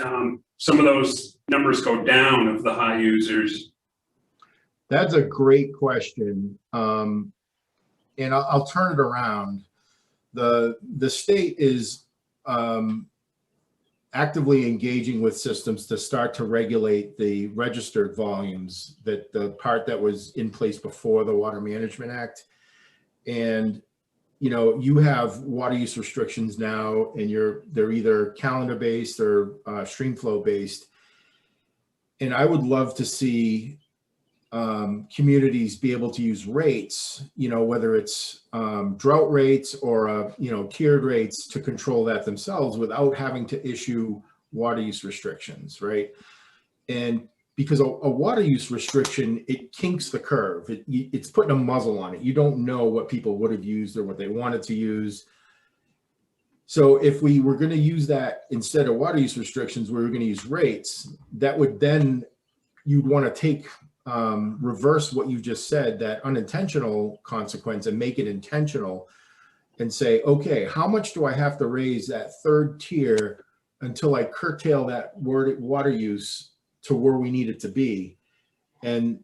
C: some of those numbers go down of the high users?
D: That's a great question. And I'll turn it around. The state is actively engaging with systems to start to regulate the registered volumes, that the part that was in place before the Water Management Act. And, you know, you have water use restrictions now, and they're either calendar based or stream flow based. And I would love to see communities be able to use rates, you know, whether it's drought rates or, you know, tiered rates, to control that themselves without having to issue water use restrictions, right? And because a water use restriction, it kinks the curve. It's putting a muzzle on it. You don't know what people would have used or what they wanted to use. So if we were going to use that instead of water use restrictions, we were going to use rates, that would then, you'd want to take reverse what you just said, that unintentional consequence, and make it intentional and say, okay, how much do I have to raise that third tier until I curtail that water use to where we need it to be? And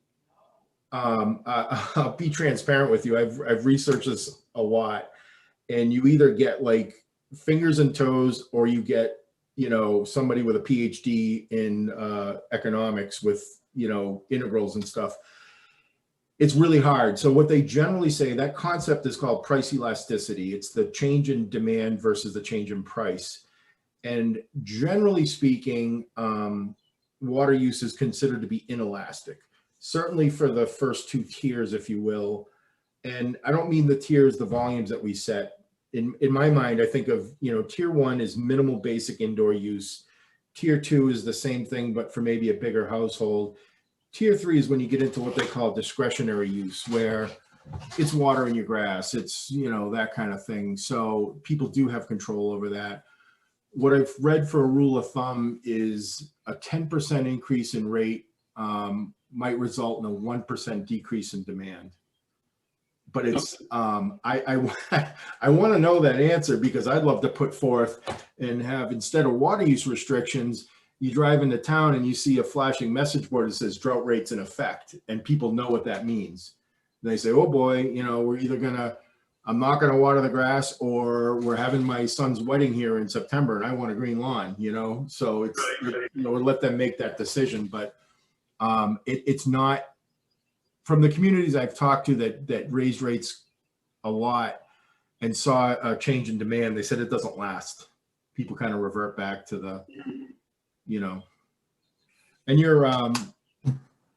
D: I'll be transparent with you. I've researched this a lot, and you either get like fingers and toes, or you get, you know, somebody with a PhD in economics with, you know, integrals and stuff. It's really hard. So what they generally say, that concept is called price elasticity. It's the change in demand versus the change in price. And generally speaking, water use is considered to be inelastic, certainly for the first two tiers, if you will. And I don't mean the tiers, the volumes that we set. In my mind, I think of, you know, tier 1 is minimal basic indoor use. Tier 2 is the same thing, but for maybe a bigger household. Tier 3 is when you get into what they call discretionary use, where it's watering your grass, it's, you know, that kind of thing. So people do have control over that. What I've read for a rule of thumb is a 10% increase in rate might result in a 1% decrease in demand. But it's, I want to know that answer, because I'd love to put forth and have, instead of water use restrictions, you drive into town and you see a flashing message board that says drought rates in effect, and people know what that means. They say, oh boy, you know, we're either I'm not gonna water the grass, or we're having my son's wedding here in September and I want a green lawn, you know? So it's, you know, we'll let them make that decision. But it's not, from the communities I've talked to that raised rates a lot and saw a change in demand, they said it doesn't last. People kind of revert back to the, you know, and your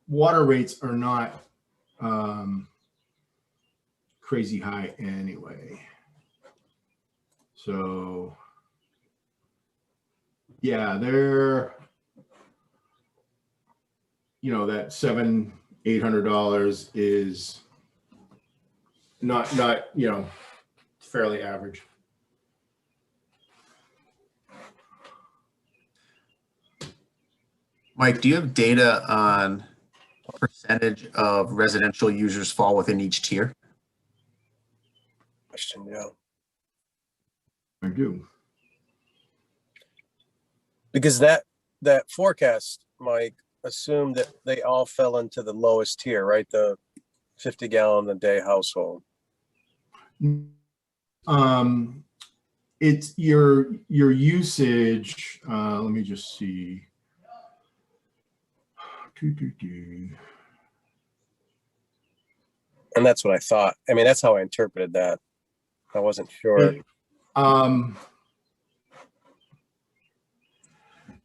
D: water rates are not crazy high anyway. So yeah, they're, you know, that $700-800 is not, you know, fairly average.
A: Mike, do you have data on what percentage of residential users fall within each tier?
B: Question, yeah.
D: I do.
G: Because that forecast, Mike, assumed that they all fell into the lowest tier, right? The 50 gallon a day household.
D: It's your usage. Let me just see.
G: And that's what I thought. I mean, that's how I interpreted that. I wasn't sure.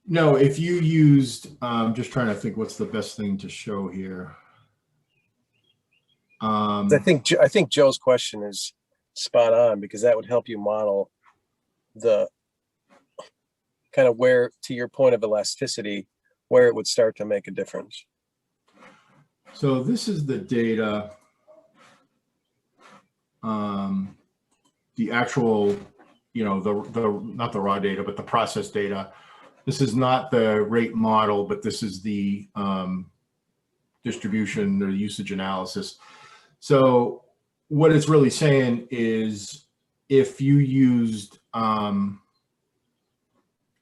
D: No, if you used, just trying to think what's the best thing to show here.
G: I think Joe's question is spot on, because that would help you model the kind of where, to your point of elasticity, where it would start to make a difference.
D: So this is the data, the actual, you know, the not the raw data, but the process data. This is not the rate model, but this is the distribution or usage analysis. So what it's really saying is, if you used, you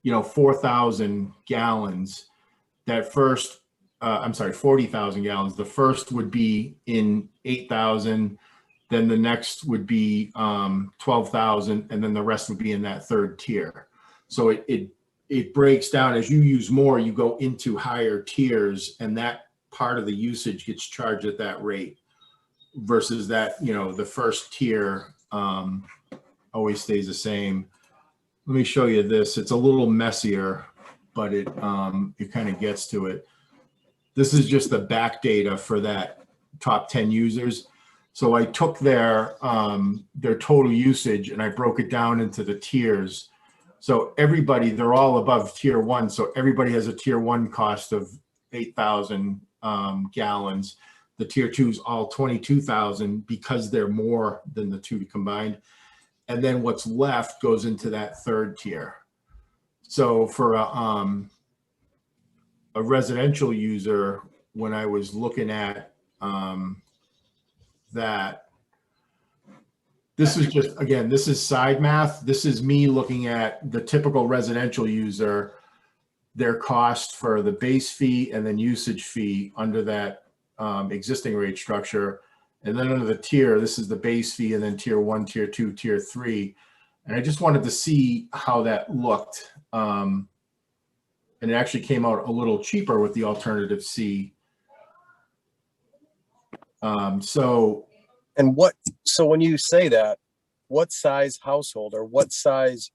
D: know, 4,000 gallons, that first, I'm sorry, 40,000 gallons, the first would be in 8,000, then the next would be 12,000, and then the rest would be in that third tier. So it breaks down as you use more, you go into higher tiers, and that part of the usage gets charged at that rate, versus that, you know, the first tier always stays the same. Let me show you this. It's a little messier, but it kind of gets to it. This is just the back data for that top 10 users. So I took their total usage and I broke it down into the tiers. So everybody, they're all above tier 1. So everybody has a tier 1 cost of 8,000 gallons. The tier 2 is all 22,000 because they're more than the two combined. And then what's left goes into that third tier. So for a residential user, when I was looking at that, this is just, again, this is side math. This is me looking at the typical residential user, their cost for the base fee and then usage fee under that existing rate structure. And then under the tier, this is the base fee, and then tier 1, tier 2, tier 3. And I just wanted to see how that looked. And it actually came out a little cheaper with the alternative C. So
G: And so when you say that, what size household or what size,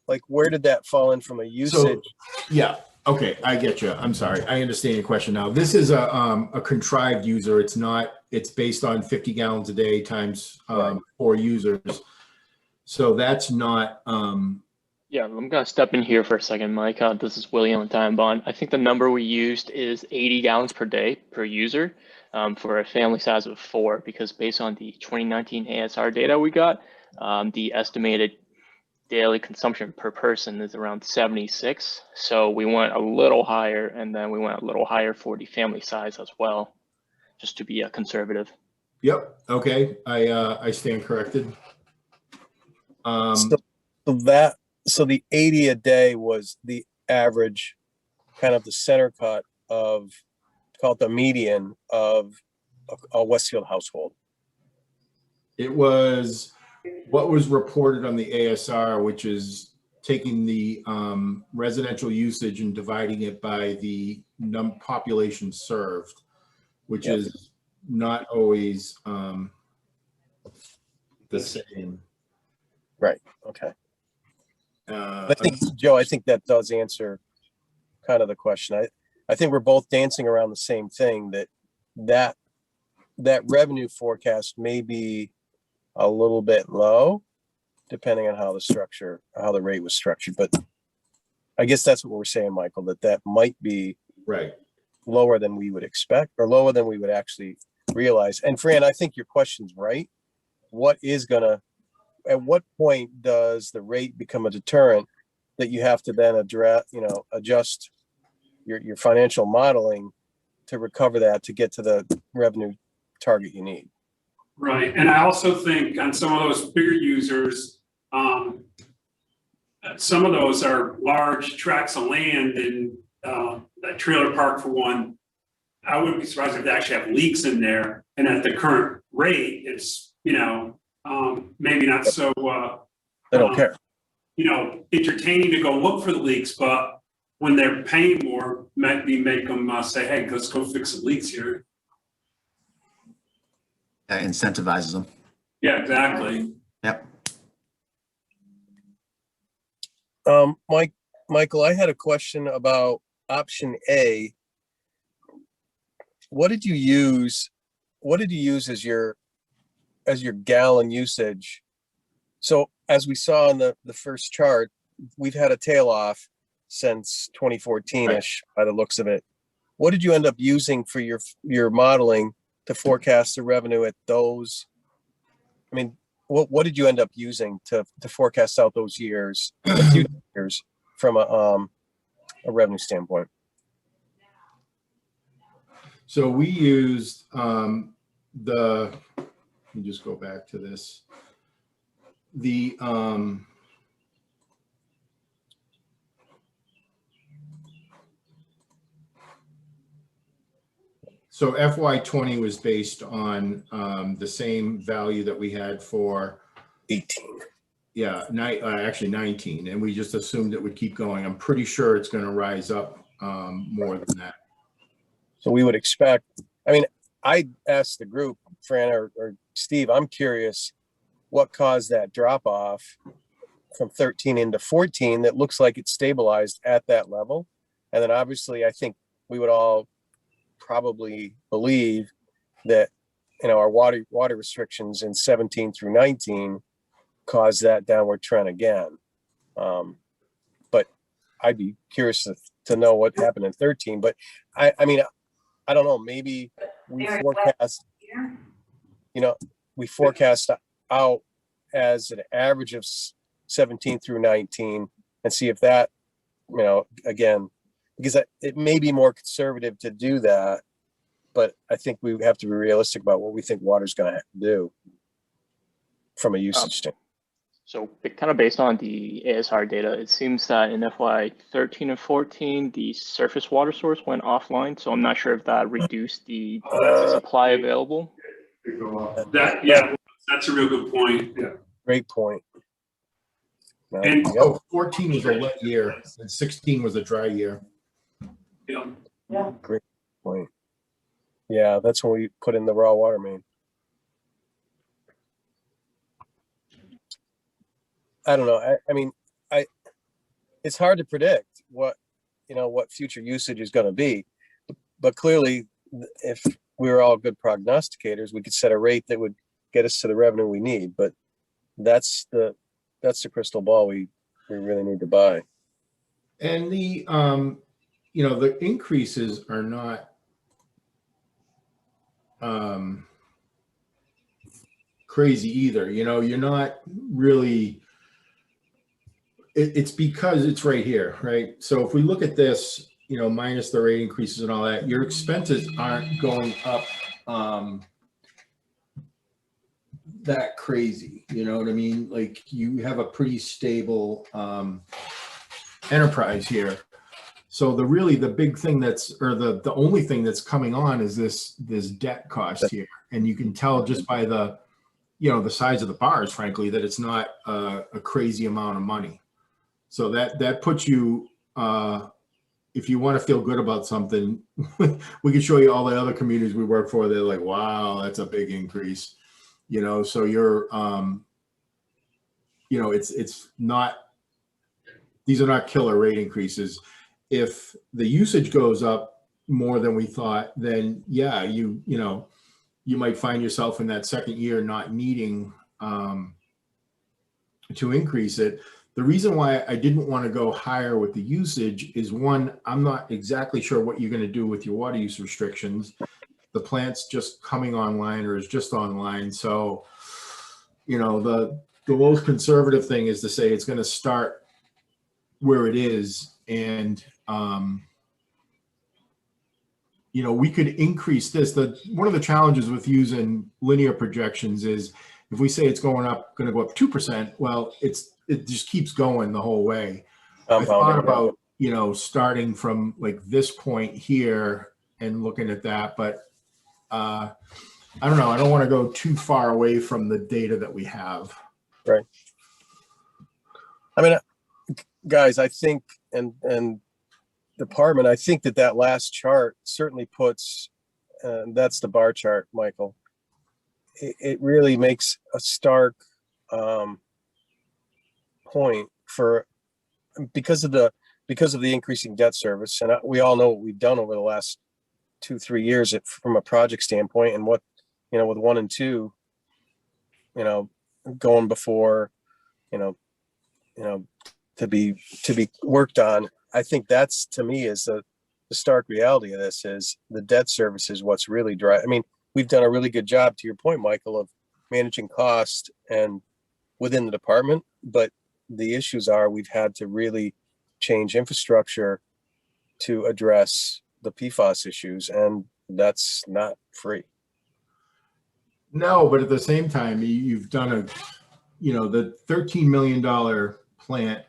G: like where did that fall in from a usage?
D: yeah, okay, I get you. I'm sorry. I understand your question now. This is a contrived user. It's based on 50 gallons a day times
G: Right.
D: 4 users. So that's not,
H: Yeah, I'm gonna step in here for a second, Mike. This is William with Time Bond. I think the number we used is 80 gallons per day per user for a family size of 4, because based on the 2019 ASR data we got, the estimated daily consumption per person is around 76. So we went a little higher, and then we went a little higher for the family size as well, just to be conservative.
D: yep, okay, I stand corrected.
G: So the 80 a day was the average, kind of the center cut of, call it the median of a Westfield household.
D: It was what was reported on the ASR, which is taking the residential usage and dividing it by the population served, which
G: Yep.
D: is not always the same.
G: Right. Okay. I think, Joe, I think that does answer kind of the question. I think we're both dancing around the same thing, that revenue forecast may be a little bit low, depending on how the rate was structured. But I guess that's what we're saying, Michael, that might be
D: right.
G: lower than we would expect, or lower than we would actually realize. And Fran, I think your question's right. At what point does the rate become a deterrent that you have to then adjust your financial modeling to recover that, to get to the revenue target you need?
C: Right, and I also think on some of those bigger users, some of those are large tracts of land and a trailer park for one. I wouldn't be surprised if they actually have leaks in there, and at the current rate, it's, maybe not so,
G: They don't care.
C: entertaining to go look for the leaks, but when they're paying more, maybe make them say, hey, let's go fix the leaks here.
A: That incentivizes them.
C: Yeah, exactly.
A: Yep.
G: Michael, I had a question about option A. What did you use as your gallon usage? So as we saw in the first chart, we've had a tail off since 2014-ish by the looks of it. What did you end up using for your modeling to forecast the revenue at those? I mean, what did you end up using to forecast out those years, a few years, from a revenue standpoint?
D: So we used let me just go back to this. So FY20 was based on the same value that we had for
G: 18.
D: Yeah, actually 19, and we just assumed it would keep going. I'm pretty sure it's going to rise up more than that.
G: So we would expect, I mean, I asked the group, Fran or Steve, I'm curious what caused that drop off from 13 into 14 that looks like it stabilized at that level. And then obviously I think we would all probably believe that, our water restrictions in 17 through 19 caused that downward trend again. But I'd be curious to know what happened in 13. But I mean, I don't know, maybe we forecast out as an average of 17 through 19 and see if that, again, because it may be more conservative to do that, but I think we have to be realistic about what we think water's going to do from a usage standpoint.
H: So kind of based on the ASR data, it seems that in FY 13 and 14, the surface water source went offline. So I'm not sure if that reduced the supply available.
C: That, yeah, that's a real good point. Yeah.
G: Great point.
C: And-
G: Yep.
D: Oh, 14 was a wet year and 16 was a dry year.
C: Yeah.
G: Point. Yeah, that's when we put in the raw water main. I don't know. I mean, it's hard to predict what future usage is going to be, but clearly, if we were all good prognosticators, we could set a rate that would get us to the revenue we need. But that's the crystal ball we really need to buy.
D: And the the increases are not crazy either. You're not really, it's because it's right here, right? So if we look at this, minus the rate increases and all that, your expenses aren't going up that crazy. You know what I mean? Like, you have a pretty stable enterprise here. So the big thing the only thing that's coming on is this debt cost here. And you can tell just by the size of the bars, frankly, that it's not a crazy amount of money. So that puts you, if you want to feel good about something, we can show you all the other communities we work for. They're like, wow, that's a big increase. So you're, it's not, these are not killer rate increases. If the usage goes up more than we thought, then yeah, you might find yourself in that second year not needing to increase it. The reason why I didn't want to go higher with the usage is, one, I'm not exactly sure what you're going to do with your water use restrictions. The plant's just coming online or is just online. So, the most conservative thing is to say it's going to start where it is. And, we could increase this. One of the challenges with using linear projections is if we say it's going to go up 2%, well, it just keeps going the whole way. I thought about, starting from like this point here and looking at that, but I don't know. I don't want to go too far away from the data that we have.
G: Right. I mean, guys, I think, and department, I think that last chart certainly puts, that's the bar chart, Michael. It really makes a stark point because of the increasing debt service. And we all know what we've done over the last 2-3 years from a project standpoint, and what, with 1 and 2, going before, to be worked on. I think that's, to me, is the stark reality of this is the debt service is what's really dry. I mean, we've done a really good job, to your point, Michael, of managing cost and within the department, but the issues are we've had to really change infrastructure to address the PFAS issues, and that's not free.
D: No, but at the same time, you've done the $13 million plant,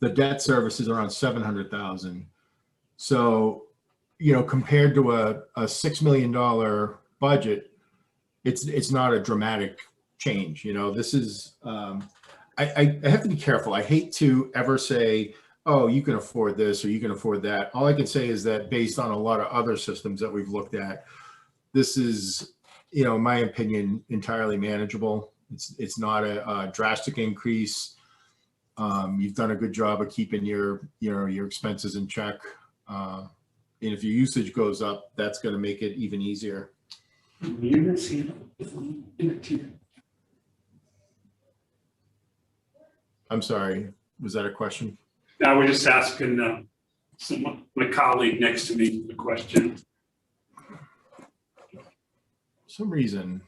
D: the debt service is around 700,000. So, compared to a $6 million budget, it's not a dramatic change. This is, I have to be careful. I hate to ever say, oh, you can afford this or you can afford that. All I can say is that based on a lot of other systems that we've looked at, this is, in my opinion, entirely manageable. It's not a drastic increase. You've done a good job of keeping your expenses in check. And if your usage goes up, that's going to make it even easier. I'm sorry, was that a question?
C: I was just asking my colleague next to me the question.
D: For some reason,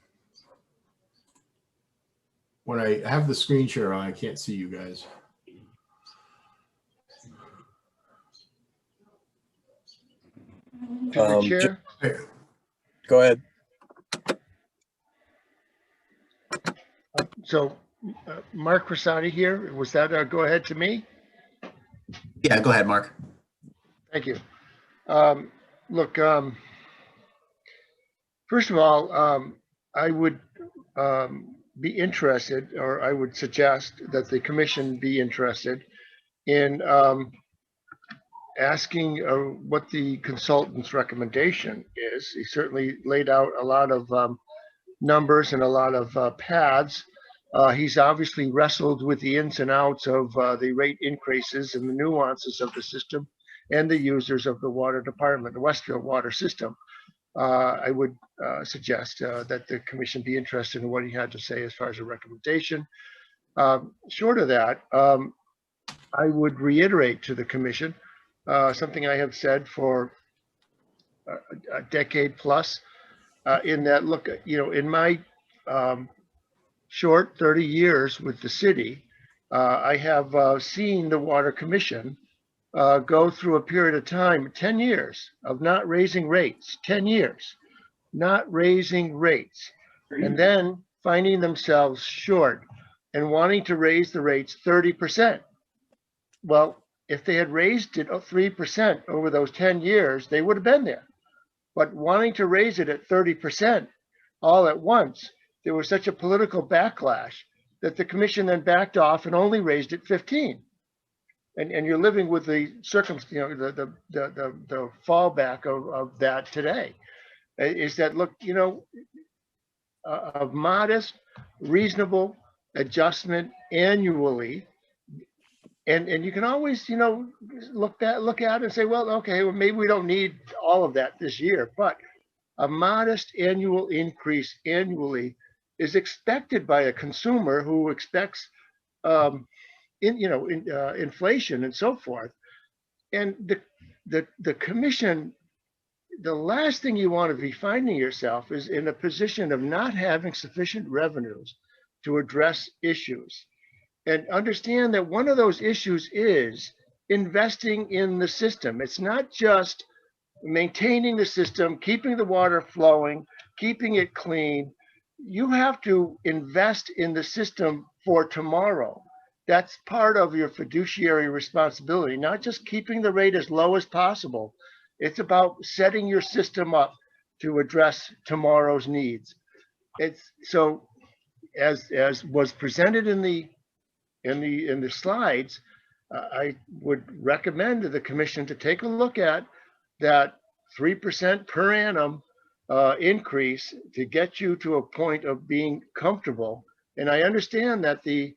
D: when I have the screen share on, I can't see you guys.
F: To the chair?
G: Go ahead.
F: So Mark Cressani here, was that a go ahead to me?
A: Yeah, go ahead, Mark.
F: Thank you. Look, first of all, I would be interested, or I would suggest that the commission be interested in asking what the consultant's recommendation is. He certainly laid out a lot of numbers and a lot of paths. He's obviously wrestled with the ins and outs of the rate increases and the nuances of the system and the users of the water department, the Westfield water system. I would suggest that the commission be interested in what he had to say as far as a recommendation. Short of that, I would reiterate to the commission something I have said for a decade plus, in that, look, in my short 30 years with the city, I have seen the Water Commission go through a period of time, 10 years of not raising rates, 10 years, not raising rates, and then finding themselves short and wanting to raise the rates 30%. Well, if they had raised it 3% over those 10 years, they would have been there. But wanting to raise it at 30% all at once, there was such a political backlash that the commission then backed off and only raised it 15. And you're living with the the fallback of that today. Is that, look, a modest, reasonable adjustment annually, and you can always look at it and say, well, okay, well, maybe we don't need all of that this year, but a modest annual increase annually is expected by a consumer who expects inflation and so forth. And the commission, the last thing you want to be finding yourself is in a position of not having sufficient revenues to address issues. And understand that one of those issues is investing in the system. It's not just maintaining the system, keeping the water flowing, keeping it clean. You have to invest in the system for tomorrow. That's part of your fiduciary responsibility, not just keeping the rate as low as possible. It's about setting your system up to address tomorrow's needs. It's so, as was presented in the slides, I would recommend to the commission to take a look at that 3% per annum increase to get you to a point of being comfortable. And I understand that the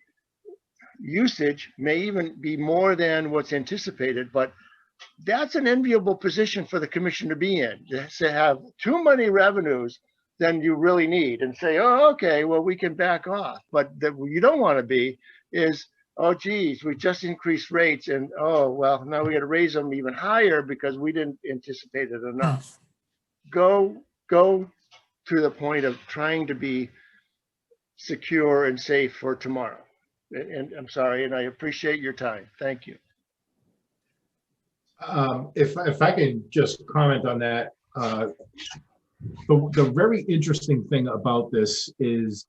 F: usage may even be more than what's anticipated, but that's an enviable position for the commission to be in, to have too many revenues than you really need and say, oh, okay, well, we can back off. But that you don't want to be is, oh, geez, we just increased rates and, oh, well, now we got to raise them even higher because we didn't anticipate it enough. Go to the point of trying to be secure and safe for tomorrow. And I'm sorry, and I appreciate your time. Thank you.
D: If I can just comment on that, the very interesting thing about this is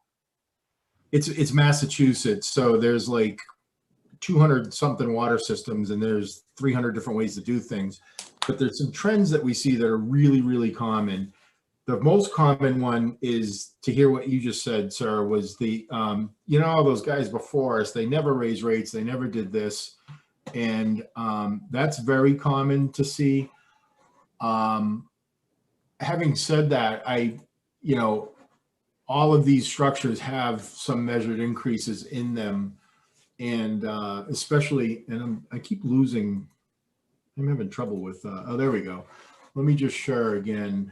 D: it's Massachusetts, so there's like 200 something water systems and there's 300 different ways to do things, but there's some trends that we see that are really, really common. The most common one is, to hear what you just said, sir, was the, all those guys before us, they never raised rates, they never did this. And that's very common to see. Having said that, all of these structures have some measured increases in them. And especially, and I keep losing, I'm having trouble with, oh, there we go. Let me just share again.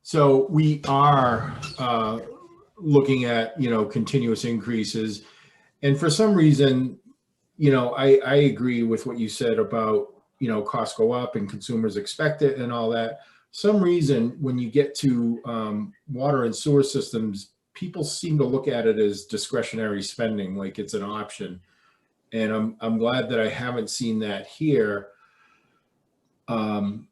D: So we are looking at, continuous increases. And for some reason, I agree with what you said about, costs go up and consumers expect it and all that. Some reason when you get to water and sewer systems, people seem to look at it as discretionary spending, like it's an option. And I'm glad that I haven't seen that here. And,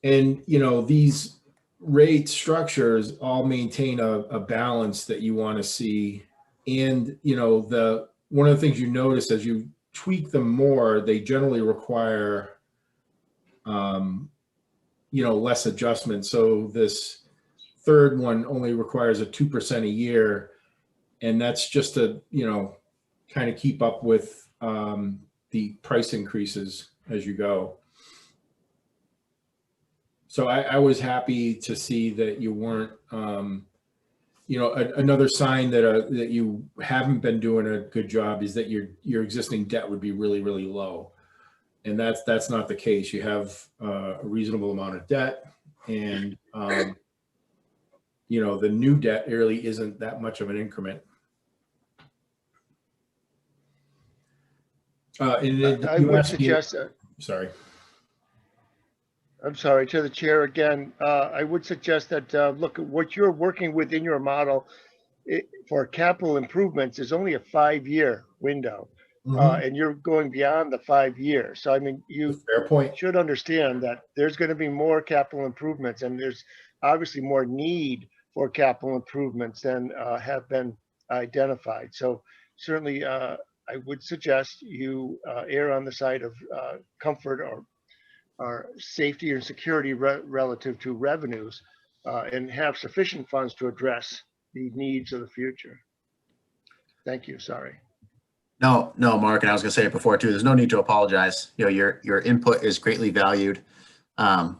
D: you know, these rate structures all maintain a balance that you want to see. And, you know, one of the things you notice as you tweak them more, they generally require, you know, less adjustment. So this third one only requires a 2% a year. And that's just to, you know, kind of keep up with the price increases as you go. So I was happy to see that you weren't, you know, another sign that that you haven't been doing a good job is that your existing debt would be really, really low. And that's not the case. You have a reasonable amount of debt, and you know, the new debt really isn't that much of an increment. And then
F: I
D: you
F: would
D: asked me-
F: suggest,
D: sorry.
F: I'm sorry, to the chair again, I would suggest that, look, what you're working with in your model for capital improvements is only a 5-year window. And you're going beyond the 5 years. So, I mean, you
D: Fair point.
F: should understand that there's going to be more capital improvements, and there's obviously more need for capital improvements than have been identified. So certainly, I would suggest you err on the side of comfort or safety or security relative to revenues, and have sufficient funds to address the needs of the future. Thank you. Sorry.
A: No, Mark, and I was gonna say it before too, there's no need to apologize. You know, your input is greatly valued. And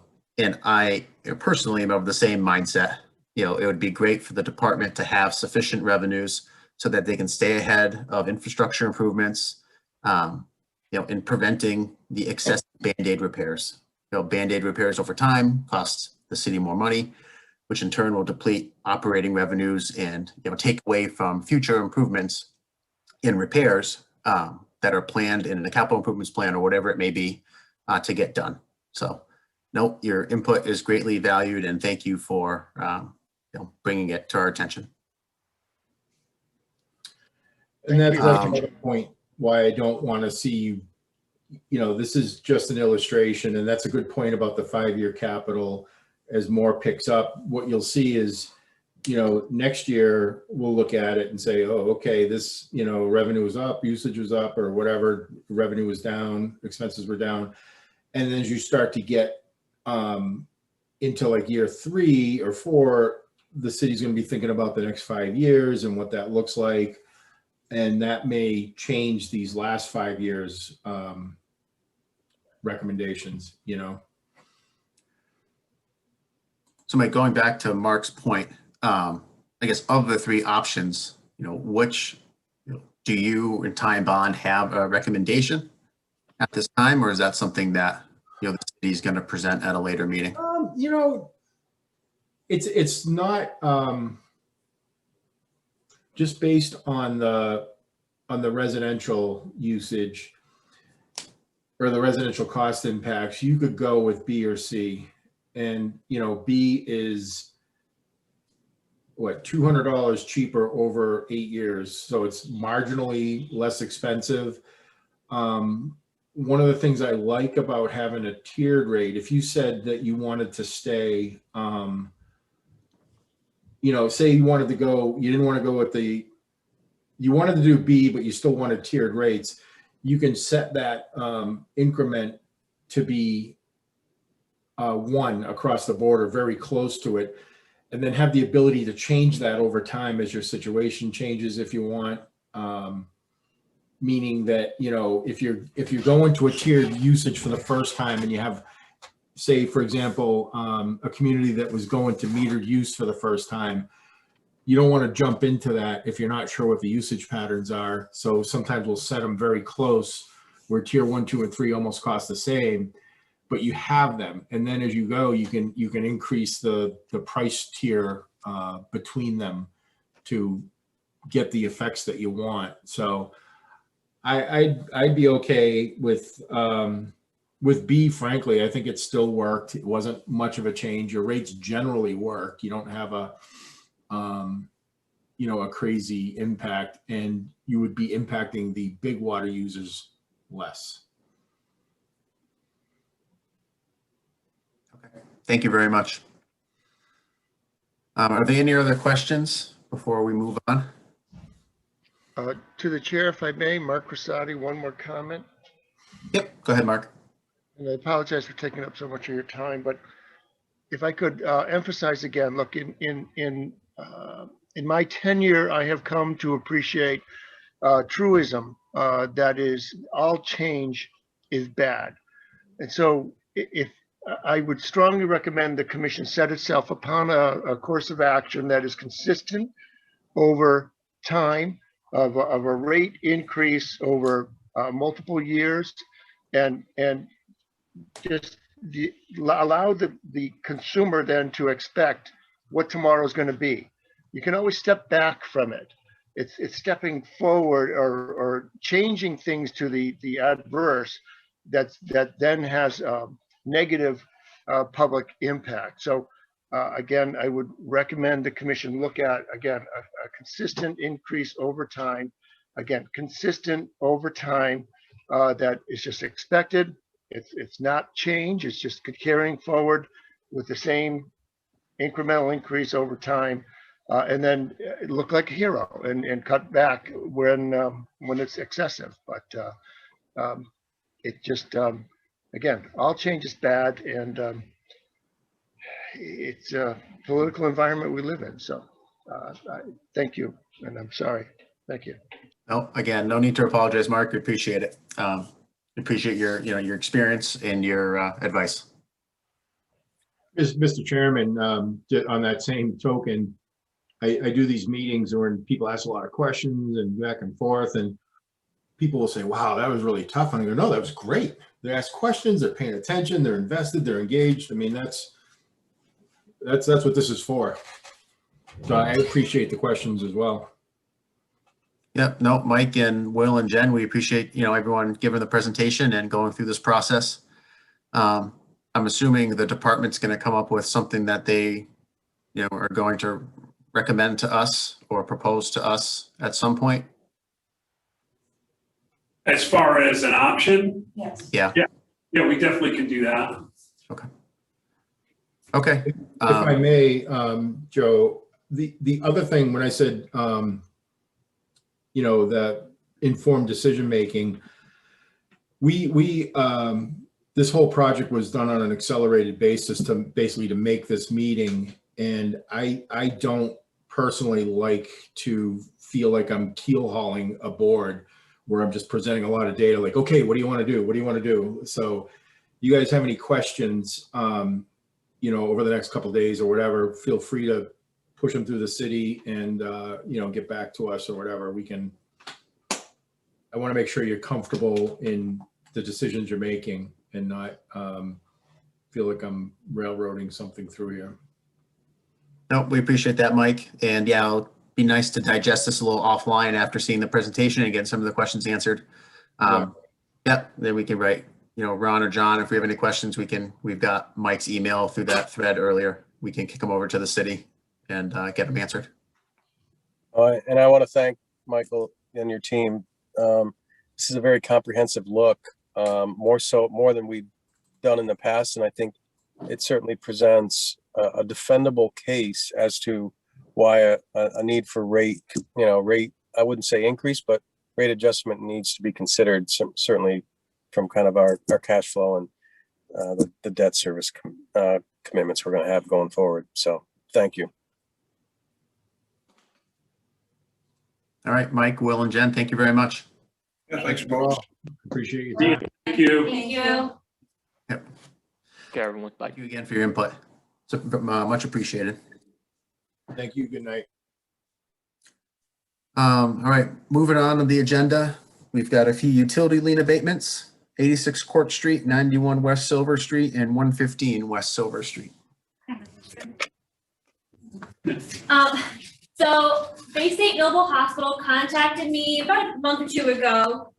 A: I personally am of the same mindset. You know, it would be great for the department to have sufficient revenues so that they can stay ahead of infrastructure improvements, you know, in preventing the excessive Band-Aid repairs. You know, Band-Aid repairs over time cost the city more money, which in turn will deplete operating revenues and, you know, take away from future improvements in repairs that are planned in the capital improvements plan or whatever it may be to get done. So, no, your input is greatly valued, and thank you for you know, bringing it to our attention.
D: And that's
F: Thank you.
D: another point why I don't want to see you, you know, this is just an illustration, and that's a good point about the 5-year capital. As more picks up, what you'll see is, you know, next year we'll look at it and say, oh, okay, this, you know, revenue was up, usage was up, or whatever, revenue was down, expenses were down. And then as you start to get into like year 3 or 4, the city's going to be thinking about the next 5 years and what that looks like. And that may change these last 5 years recommendations, you know.
A: So, Mike, going back to Mark's point, I guess of the 3 options, you know, which, you know, do you and Time Bond have a recommendation at this time, or is that something that, you know, the city is going to present at a later meeting?
D: You know, it's not just based on the residential usage or the residential cost impacts. You could go with B or C, and you know, B is what, $200 cheaper over 8 years, so it's marginally less expensive. One of the things I like about having a tiered rate, if you said that you wanted to stay, you know, say you wanted to go, you didn't want to go with you wanted to do B, but you still wanted tiered rates, you can set that increment to be 1 across the board or very close to it, and then have the ability to change that over time as your situation changes if you want. Meaning that, you know, if you're going to a tiered usage for the first time and you have, say, for example, a community that was going to metered use for the first time, you don't want to jump into that if you're not sure what the usage patterns are. So sometimes we'll set them very close where tier 1, 2, and 3 almost cost the same, but you have them. And then as you go, you can increase the price tier between them to get the effects that you want. So I'd be okay with B, frankly. I think it still worked. It wasn't much of a change. Your rates generally work. You don't have a, you know, a crazy impact, and you would be impacting the big water users less.
A: thank you very much. Are there any other questions before we move on?
F: To the chair, if I may, Mark Rosati, one more comment.
A: Yep, go ahead, Mark.
F: And I apologize for taking up so much of your time, but if I could emphasize again, look, in my tenure, I have come to appreciate truism that is all change is bad. And so if I would strongly recommend the commission set itself upon a course of action that is consistent over time of a rate increase over multiple years, and just allow the consumer then to expect what tomorrow is going to be. You can always step back from it. It's stepping forward or changing things to the adverse that then has negative public impact. So again, I would recommend the commission look at, again, a consistent increase over time. Again, consistent over time that is just expected. It's not change, it's just carrying forward with the same incremental increase over time. And then look like a hero and cut back when it's excessive. But it just, again, all change is bad, and it's a political environment we live in. So thank you, and I'm sorry. Thank you.
A: No, again, no need to apologize, Mark. We appreciate it. Appreciate your experience and your advice.
D: Mr. Chairman, on that same token, I do these meetings where people ask a lot of questions and back and forth, and people will say, wow, that was really tough. And I go, no, that was great. They ask questions, they're paying attention, they're invested, they're engaged. I mean, that's what this is for. So I appreciate the questions as well.
A: Yep, no, Mike and Will and Jen, we appreciate, everyone giving the presentation and going through this process. I'm assuming the department's going to come up with something that they, are going to recommend to us or propose to us at some point.
C: As far as an option,
E: Yes.
A: Yeah.
C: yeah, we definitely can do that.
A: Okay.
D: If I may, Joe, the other thing when I said, the informed decision-making, we this whole project was done on an accelerated basis to make this meeting. And I don't personally like to feel like I'm keel hauling a board where I'm just presenting a lot of data like, okay, what do you want to do? What do you want to do? So you guys have any questions, over the next couple of days or whatever, feel free to push them through the city and, get back to us or whatever we can. I want to make sure you're comfortable in the decisions you're making and not feel like I'm railroading something through you.
A: No, we appreciate that, Mike. And yeah, it'll be nice to digest this a little offline after seeing the presentation and get some of the questions answered. Yep, then we can write, Ron or John, if we have any questions, we've got Mike's email through that thread earlier. We can kick them over to the city and get them answered.
G: And I want to thank Michael and your team. This is a very comprehensive look, more than we've done in the past. And I think it certainly presents a defendable case as to why a need for rate, I wouldn't say increase, but rate adjustment needs to be considered, certainly from kind of our cash flow and the debt service commitments we're going to have going forward. So thank you.
A: All right, Mike, Will, and Jen, thank you very much.
B: Yeah, thanks, folks.
D: Appreciate your time.
C: Thank you.
E: Thank you.
H: Okay, everyone. Bye.
A: Thank you again for your input. It's much appreciated.
D: Thank you. Good night.
A: All right, moving on to the agenda. We've got a few utility lien abatements, 86 Court Street, 91 West Silver Street, and 115 West Silver Street.
I: So Bay State Noble Hospital contacted me about a month or two ago.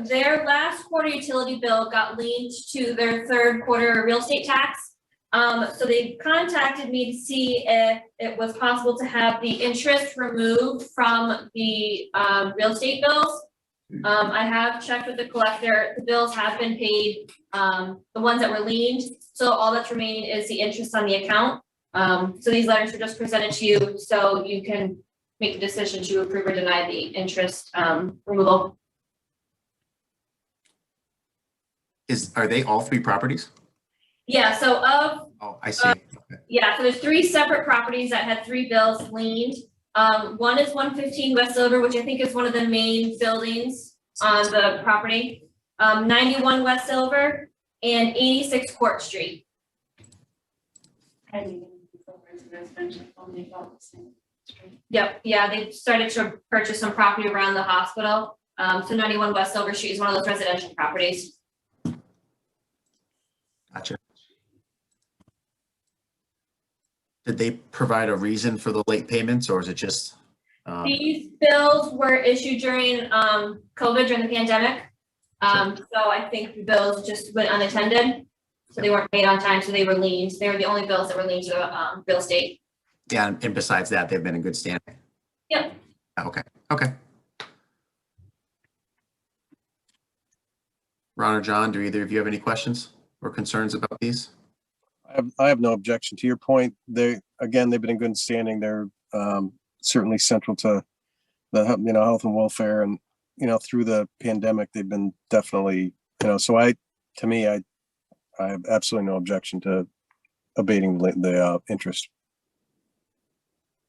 I: Their last quarter utility bill got linked to their third quarter real estate tax. So they contacted me to see if it was possible to have the interest removed from the real estate bills. I have checked with the collector, the bills have been paid, the ones that were liened, so all that's remaining is the interest on the account. So these letters were just presented to you, so you can make the decision to approve or deny the interest, removal.
A: Are they all 3 properties?
I: Yeah, so of,
A: Oh, I see. Okay.
I: yeah, so there's 3 separate properties that had 3 bills liened. One is 115 West Silver, which I think is one of the main buildings on the property. 91 West Silver and 86 Court Street. Yep, yeah, they started to purchase some property around the hospital. So 91 West Silver Street is one of those residential properties.
A: Gotcha. Did they provide a reason for the late payments, or is it just?
I: These bills were issued during COVID, during the pandemic. So I think the bills just went unattended. So they weren't paid on time, so they were liened. They were the only bills that were liened to real estate.
A: Yeah, and besides that, they've been in good standing.
I: Yep.
A: Okay, okay. Ron or John, do either of you have any questions or concerns about these?
G: I have no objection. To your point, they've been in good standing. They're certainly central to the, health and welfare, and, through the pandemic, they've been definitely, so I have absolutely no objection to abating the interest.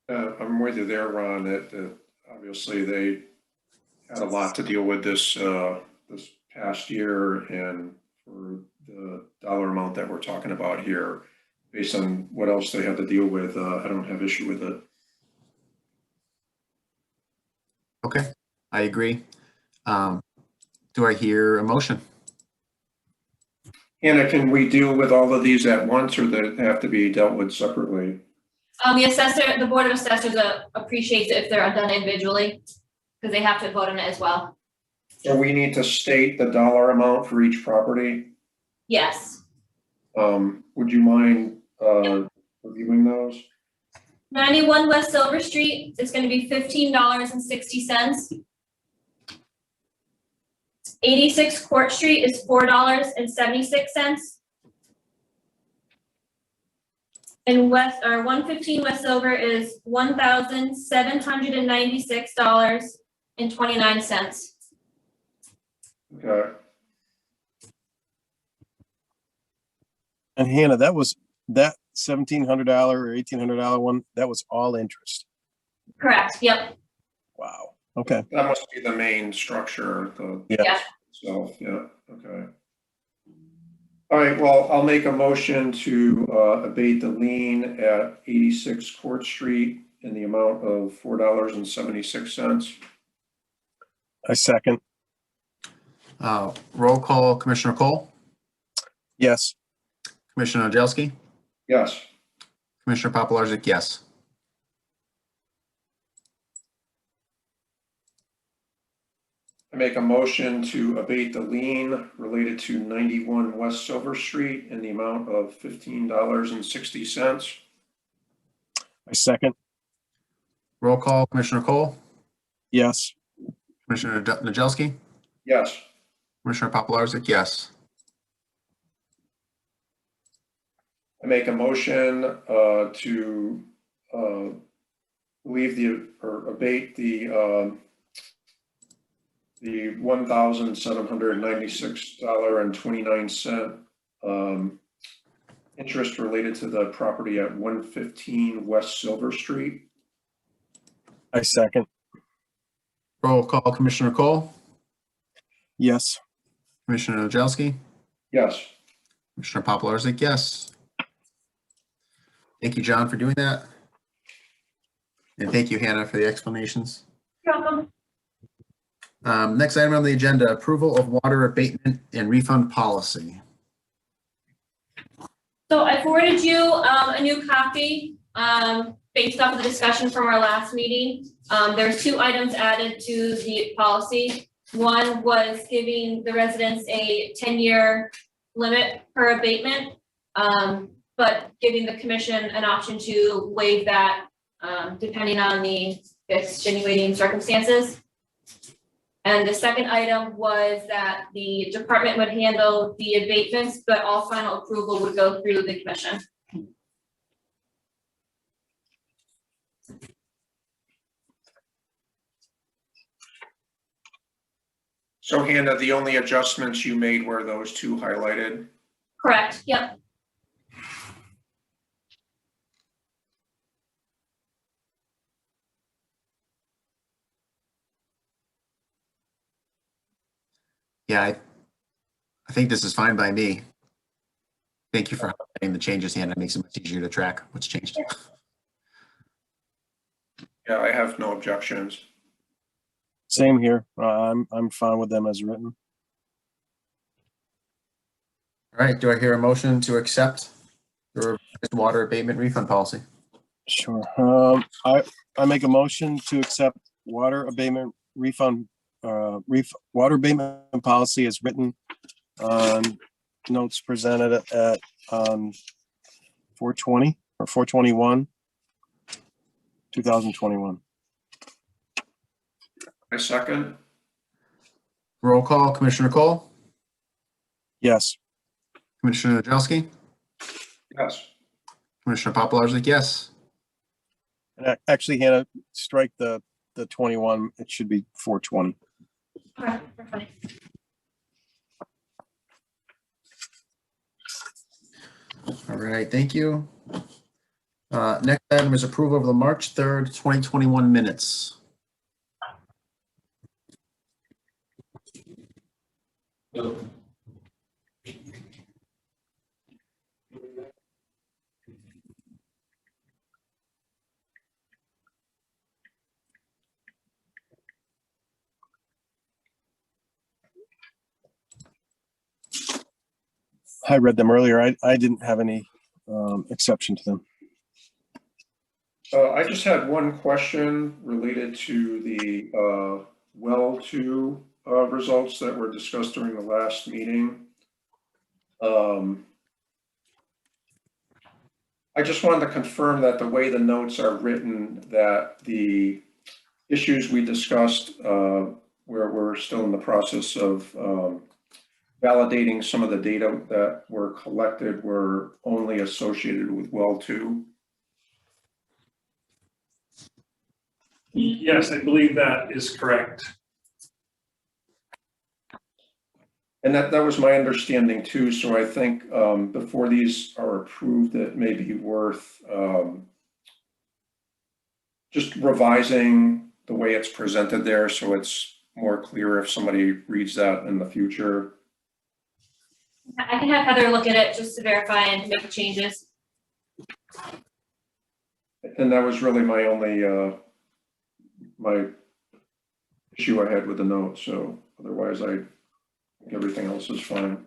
J: I'm with you there, Ron, that obviously they had a lot to deal with this past year, and for the dollar amount that we're talking about here, based on what else they had to deal with, I don't have issue with it.
A: Okay, I agree. Do I hear a motion?
J: Hannah, can we deal with all of these at once, or they have to be dealt with separately?
I: The Board of Assessors appreciates it if they're done individually, because they have to vote on it as well.
J: So we need to state the dollar amount for each property.
I: Yes.
J: Would you mind reviewing those?
I: 91 West Silver Street is going to be $15.60. 86 Court Street is $4.76. And 115 West Silver is $1,796.29.
J: Okay.
G: And Hannah, that $1,700 or $1,800 one, that was all interest.
I: Correct. Yep.
G: Wow. Okay.
J: That must be the main structure,
I: Yeah.
J: itself, yeah, okay. All right, well, I'll make a motion to abate the lien at 86 Court Street in the amount of $4.76.
G: I second.
A: Roll call, Commissioner Cole,
G: Yes.
A: Commissioner Ojelski,
J: Yes.
A: Commissioner Papalarczyk, yes.
J: I make a motion to abate the lien related to 91 West Silver Street in the amount of $15.60.
G: I second.
A: Roll call, Commissioner Cole,
G: Yes.
A: Commissioner Ojelski,
J: Yes.
A: Commissioner Papalarczyk, yes.
J: I make a motion to abate the $1,796.29 interest related to the property at 115 West Silver Street.
G: I second.
A: Roll call, Commissioner Cole,
G: Yes.
A: Commissioner Ojelski,
J: Yes.
A: Commissioner Papalarczyk, yes. Thank you, John, for doing that. And thank you, Hannah, for the explanations.
I: You're welcome.
A: Next item on the agenda, approval of water abatement and refund policy.
I: So I forwarded you a new copy based off of the discussion from our last meeting. There's 2 items added to the policy. One was giving the residents a 10-year limit per abatement, but giving the commission an option to waive that depending on the extenuating circumstances. And the second item was that the department would handle the abatements, but all final approval would go through the commission.
J: So Hannah, the only adjustments you made were those two highlighted?
I: Correct, yep.
A: Yeah, I think this is fine by me. Thank you for highlighting the changes, Hannah. It makes it much easier to track what's changed.
J: Yeah, I have no objections.
G: Same here. I'm fine with them as written.
A: All right, do I hear a motion to accept the revised water abatement refund policy?
G: Sure. I make a motion to accept water abatement refund, water abatement policy as written on notes presented at 4/20 or 4/21, 2021.
J: I second.
A: Roll call, Commissioner Cole,
G: Yes.
A: Commissioner Nadrowski,
J: Yes.
A: Commissioner Papalarzik, yes.
G: And actually, Hannah, strike the 21. It should be 4/20.
I: Okay, perfect.
A: All right, thank you. Next item is approval of the March 3rd, 2021 minutes.
G: I read them earlier. I didn't have any exception to them.
J: I just had one question related to the well 2 results that were discussed during the last meeting. I just wanted to confirm that the way the notes are written, that the issues we discussed, where we're still in the process of validating some of the data that were collected, were only associated with well 2.
C: Yes, I believe that is correct.
J: And that was my understanding too. So I think before these are approved, it may be worth just revising the way it's presented there, so it's more clear if somebody reads that in the future.
I: I can have Heather look at it just to verify and make changes.
J: And that was really my only my issue I had with the note. So otherwise, I think everything else is fine.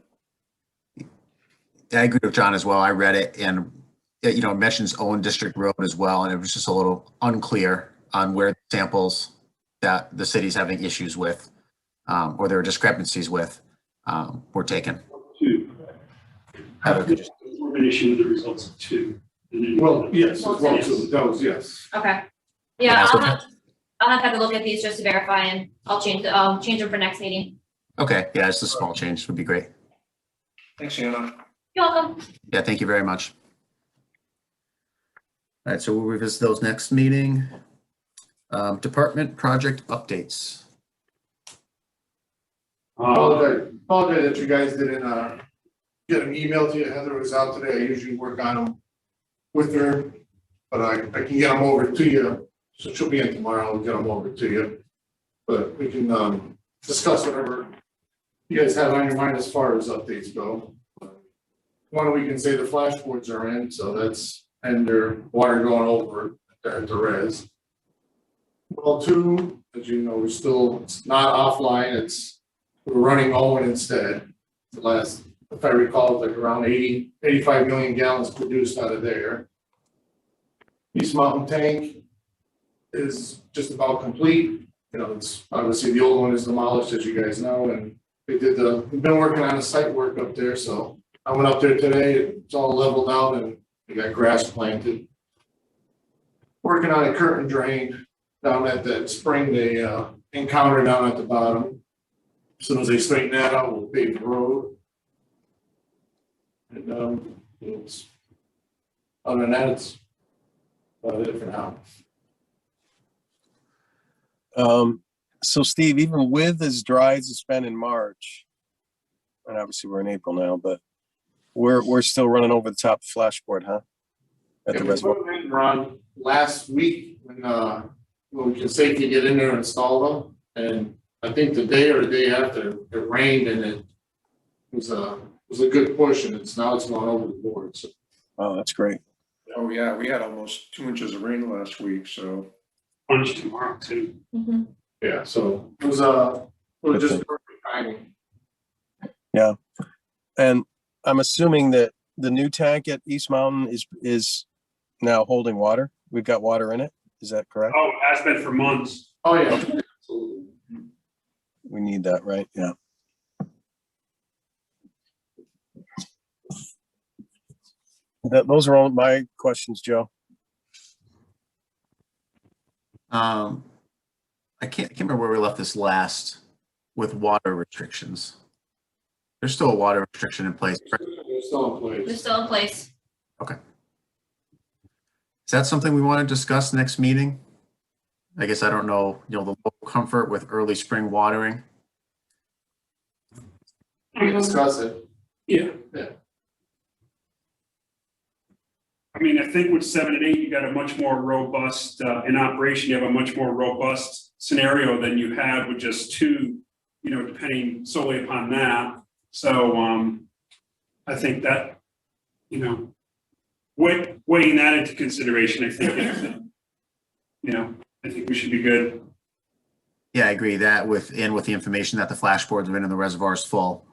A: I agree with John as well. I read it and it mentions Owen District Road as well. And it was just a little unclear on where the samples that the city's having issues with or there are discrepancies with were taken.
C: 2.
A: Heather, could you-
C: We're going to issue the results of 2.
K: Well, yes, well, so those, yes.
I: Okay. Yeah, I'll have Heather look at these just to verify and I'll change them for next meeting.
A: Okay, yeah, just a small change would be great.
J: Thanks, Hannah.
I: You're welcome.
A: Yeah, thank you very much. All right, so we'll revisit those next meeting. Department project updates.
K: Apologize that you guys didn't get an email to you. Heather was out today. I usually work on them with her, but I can get them over to you. So she'll be in tomorrow. I'll get them over to you. But we can discuss whatever you guys have on your mind as far as updates go. One, we can say the flashboards are in, so that's, and their water going over at the res. Well, 2, as you know, it's not offline. We're running Owen instead. The last, if I recall, like around 85 million gallons produced out of there. East Mountain Tank is just about complete. It's obviously the old one is demolished, as you guys know, and we've been working on the site work up there. So I went up there today. It's all leveled out and we got grass planted. Working on a curtain drain down at that spring they encounter down at the bottom. As soon as they straighten that out, we'll pave the road. And, other than that, it's about it for now.
G: So Steve, even with as dry as it's been in March, and obviously we're in April now, but we're still running over the top of flashboard, huh? At the
K: Yeah, we
G: reservoir.
K: put them in run last week when we can safely get in there and install them. And I think the day or the day after, it rained and it was a good push, and now it's going over the board, so.
G: Oh, that's great.
J: Oh, yeah, we had almost 2 inches of rain last week, so.
C: Punch tomorrow too.
K: Yeah, so it was just perfect timing.
G: Yeah. And I'm assuming that the new tank at East Mountain is now holding water. We've got water in it. Is that correct?
C: Oh, it has been for months.
K: Oh, yeah. Absolutely.
G: We need that, right? Yeah. Those are all my questions, Joe.
A: I can't remember where we left this last with water restrictions. There's still a water restriction in place. Right?
K: They're still in place.
I: They're still in place.
A: Okay. Is that something we want to discuss next meeting? I guess I don't know, the local comfort with early spring watering.
K: We can discuss it.
C: Yeah.
K: Yeah.
C: I mean, I think with 7 and 8, you got a much more robust, in operation, you have a much more robust scenario than you had with just 2, depending solely upon that. So, I think that, weighing that into consideration, I think, I think we should be good.
A: Yeah, I agree that with the information that the flashboards have been in the reservoir is full.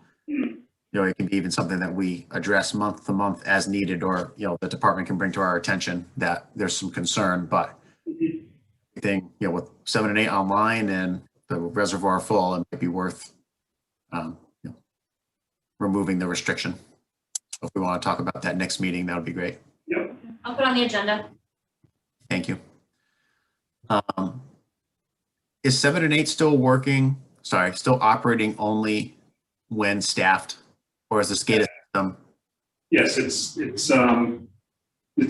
A: It can be even something that we address month to month as needed, or, the department can bring to our attention that there's some concern, but I think, with 7 and 8 online and the reservoir full, it might be worth, removing the restriction. So if we want to talk about that next meeting, that would be great.
C: Yep.
I: I'll put on the agenda.
A: Thank you. Is 7 and 8 still operating only when staffed, or is the SCADA system?
C: Yes, it's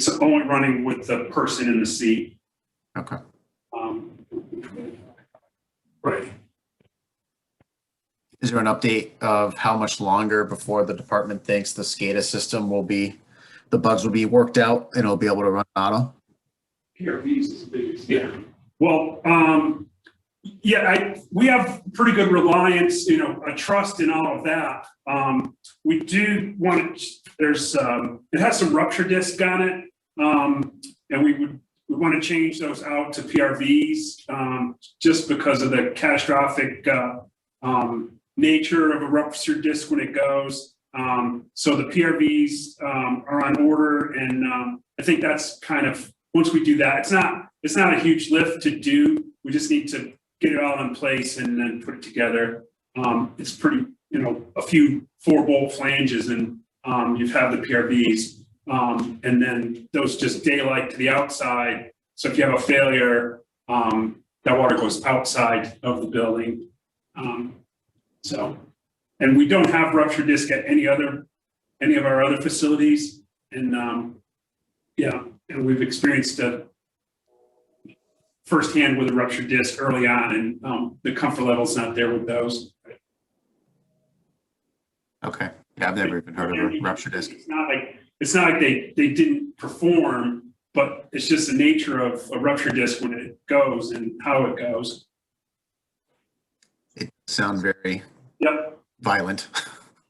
C: only running with the person in the seat.
A: Okay.
C: Right.
A: Is there an update of how much longer before the department thinks the SCADA system the bugs will be worked out and it'll be able to run auto?
C: PRVs is the biggest. Yeah. Well, we have pretty good reliance, a trust in all of that. We do want to, it has some rupture disc on it. And we want to change those out to PRVs, just because of the catastrophic, nature of a rupture disc when it goes. So the PRVs, are on order, and, I think that's kind of, once we do that, it's not a huge lift to do. We just need to get it all in place and then put it together. It's pretty, a few 4-bolt flanges, and you've had the PRVs, and then those just daylight to the outside. So if you have a failure, that water goes outside of the building. And we don't have rupture disc at any of our other facilities. And and we've experienced firsthand with a rupture disc early on, and the comfort level's not there with those.
A: Okay. Yeah, I've never even heard of a rupture disc.
C: It's not like they didn't perform, but it's just the nature of a rupture disc when it goes and how it goes.
A: It sounds very violent.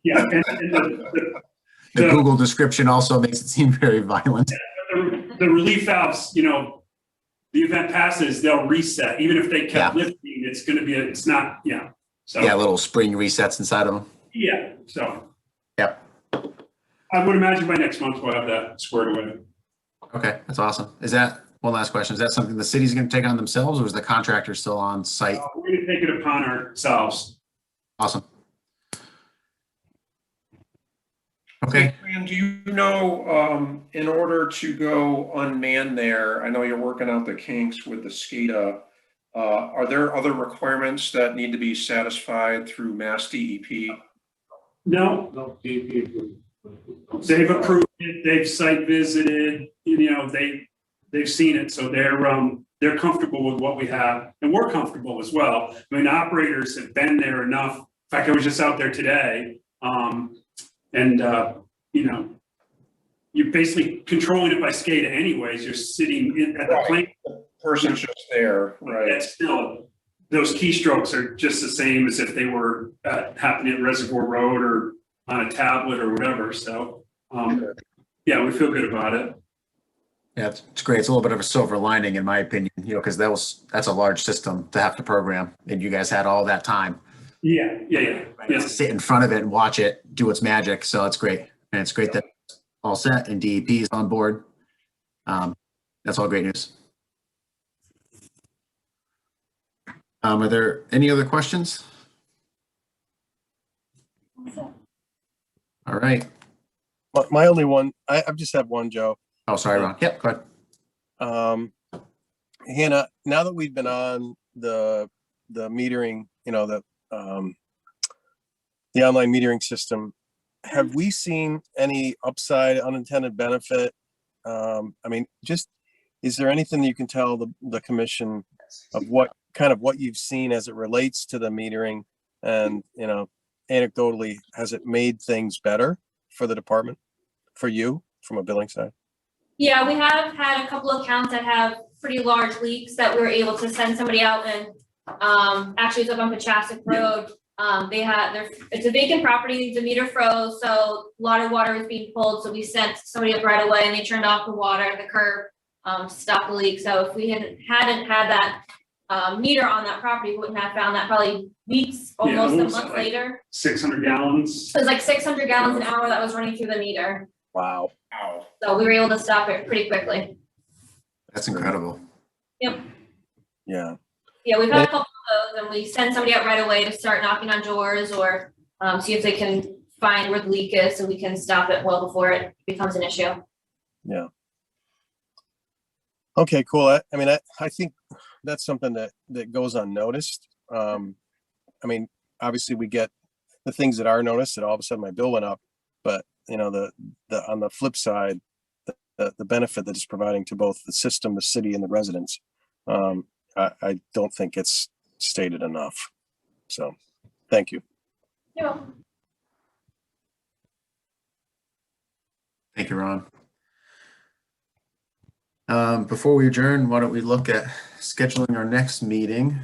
C: Yeah, and
A: the Google description also makes it seem very violent.
C: The relief valves, the event passes, they'll reset. Even if they kept lifting, it's going to be, So
A: little spring resets inside of them.
C: Yeah, so.
A: Yep.
C: I would imagine by next month we'll have that squared away.
A: Okay, that's awesome. One last question, is that something the city's going to take on themselves, or is the contractor still on site?
C: We're going to take it upon ourselves.
A: Awesome. Okay.
J: And do you know, in order to go unmanned there, I know you're working out the kinks with the SCADA, Are there other requirements that need to be satisfied through Mass DEP?
C: No,
K: No, DEP approved.
C: they've approved it, they've site visited, you know, they've seen it, so they're comfortable with what we have, and we're comfortable as well. I mean, operators have been there enough. In fact, I was just out there today, you know, you're basically controlling it by SCADA anyways. You're sitting at the plant.
J: Person's just there, right?
C: That's still, those keystrokes are just the same as if they were happening at Reservoir Road or on a tablet or whatever. So, yeah, we feel good about it.
A: Yeah, it's great. It's a little bit of a silver lining in my opinion, you know, because that's a large system to have to program, and you guys had all that time.
C: Yeah.
A: To sit in front of it and watch it do its magic. So it's great. And it's great that it's all set and DEP is on board. That's all great news. Are there any other questions? All right.
G: My only one, I've just had one, Joe.
A: Oh, sorry, Ron. Yep, go ahead.
G: Hannah, now that we've been on the metering, you know, the online metering system, have we seen any upside, unintended benefit? I mean, just, is there anything that you can tell the commission of what you've seen as it relates to the metering, and, you know, anecdotally, has it made things better for the department, for you, from a billing side?
I: Yeah, we have had a couple of accounts that have pretty large leaks that we were able to send somebody out and, actually it's up on Pachasik Road. It's a vacant property, the meter froze, so a lot of water was being pulled, so we sent somebody up right away and they turned off the water, the curb, to stop the leak. So if we hadn't had that meter on that property, we wouldn't have found that probably weeks, almost a month later.
C: 600 gallons.
I: It was like 600 gallons an hour that was running through the meter.
G: Wow.
I: So we were able to stop it pretty quickly.
A: That's incredible.
I: Yep.
G: Yeah.
I: Yeah, we've had a couple of those, and we send somebody out right away to start knocking on doors or see if they can find where the leak is, so we can stop it well before it becomes an issue.
G: Yeah. Okay, cool. I mean, I think that's something that goes unnoticed. I mean, obviously we get the things that are noticed, that all of a sudden my bill went up, but you know, the on the flip side, the benefit that it's providing to both the system, the city, and the residents, I don't think it's stated enough. So, thank you.
I: Yeah.
A: Thank you, Ron. Before we adjourn, why don't we look at scheduling our next meeting?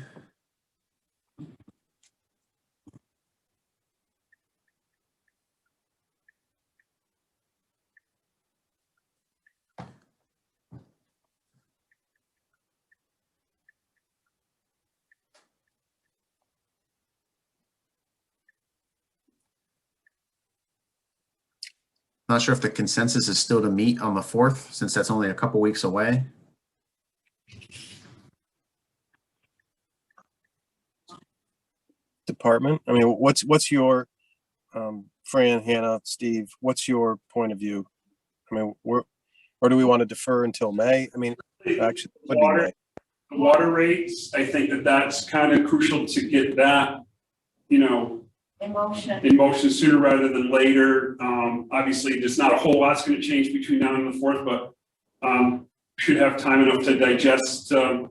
A: Not sure if the consensus is still to meet on the 4th, since that's only a couple weeks away.
G: Department, I mean, what's your, Fran, Hannah, Steve, what's your point of view? I mean, or do we want to defer until May? I mean, actually, it would be May.
C: The water rates, I think that's kind of crucial to get that, you know, in motion sooner rather than later. Obviously, there's not a whole lot's going to change between now and the 4th, but should have time enough to digest the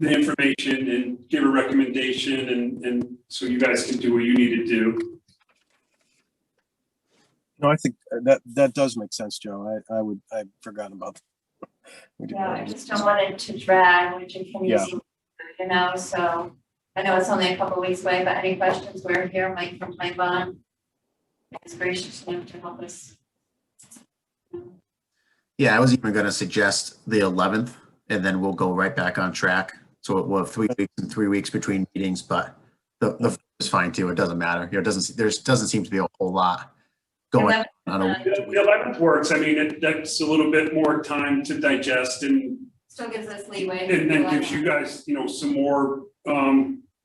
C: information and give a recommendation, and so you guys can do what you need to do.
G: No, I think that does make sense, Joe. I'd forgotten about that.
E: Yeah, I just don't want it to drag, which it can easily, you know, so I know it's only a couple of weeks away, but any questions, we're here, Mike from Time Bond. It's gracious enough to help us.
A: Yeah, I was even going to suggest the 11th, and then we'll go right back on track. So we'll have 3 weeks and 3 weeks between meetings, but the is fine too. It doesn't matter. You know, there doesn't seem to be a whole lot going on.
C: The 11th works. I mean, that's a little bit more time to digest, and
E: Still gives us leeway.
C: and then gives you guys, you know, some more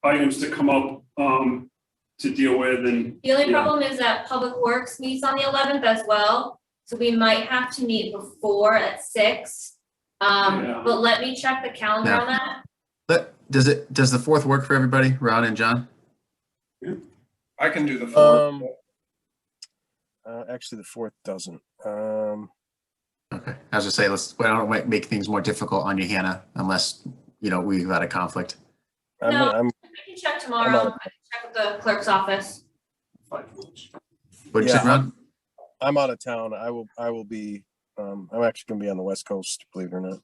C: items to come up to deal with. And
I: The only problem is that Public Works meets on the 11th as well, so we might have to meet before at 6.
C: Yeah.
I: But let me check the calendar on that.
A: does the 4th work for everybody, Ron and John?
J: I can do the 4th.
G: Actually, the 4th doesn't.
A: Okay, I was gonna say, I don't make things more difficult on you, Hannah, unless, we've had a conflict.
G: I'm,
I: No.
G: I'm,
I: I can check tomorrow. I can check with the clerk's office.
A: What'd you say,
G: Yeah,
A: Ron?
G: I'm out of town. I will be, I'm actually gonna be on the West Coast, believe it or not.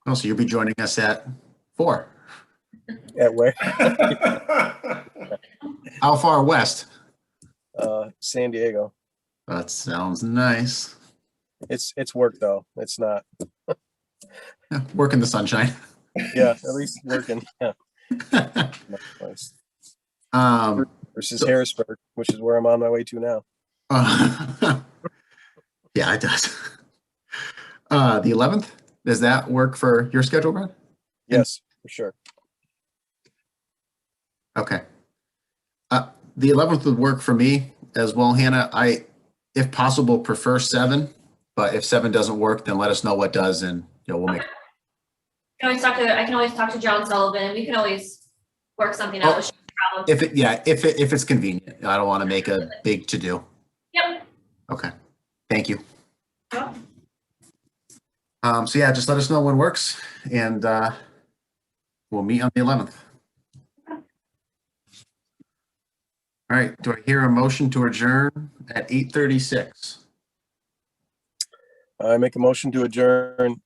A: Oh, so you'll be joining us at 4.
G: At where?
A: How far west?
G: San Diego.
A: That sounds nice.
G: It's work though. It's not.
A: Yeah, work in the sunshine.
G: Yeah, at least working. Yeah. Nice. Versus Harrisburg, which is where I'm on my way to now.
A: Yeah, it does. The 11th, does that work for your schedule, Brad?
G: Yes, for sure.
A: Okay. The 11th would work for me as well, Hannah. I, if possible, prefer 7, but if 7 doesn't work, then let us know what does, and we'll make.
I: I can always talk to John Sullivan, and we can always work something out. It shouldn't be a problem.
A: If it's convenient, I don't want to make a big to do.
I: Yep.
A: Okay, thank you.
I: Yeah.
A: So yeah, just let us know when works, and we'll meet on the 11th. All right, do I hear a motion to adjourn at 8:36?
G: I make a motion to adjourn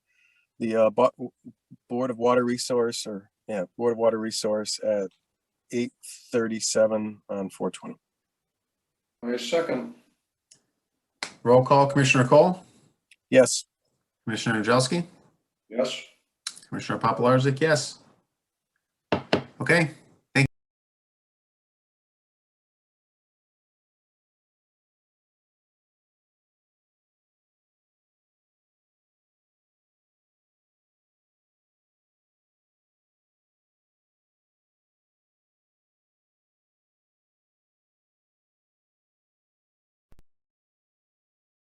G: the Board of Water Resource Board of Water Resource at 8:37 on 4/20.
J: My second.
A: Roll call, Commissioner Cole,
G: Yes.
A: Commissioner Angelski,
J: Yes.
A: Commissioner Papalarzik, yes. Okay,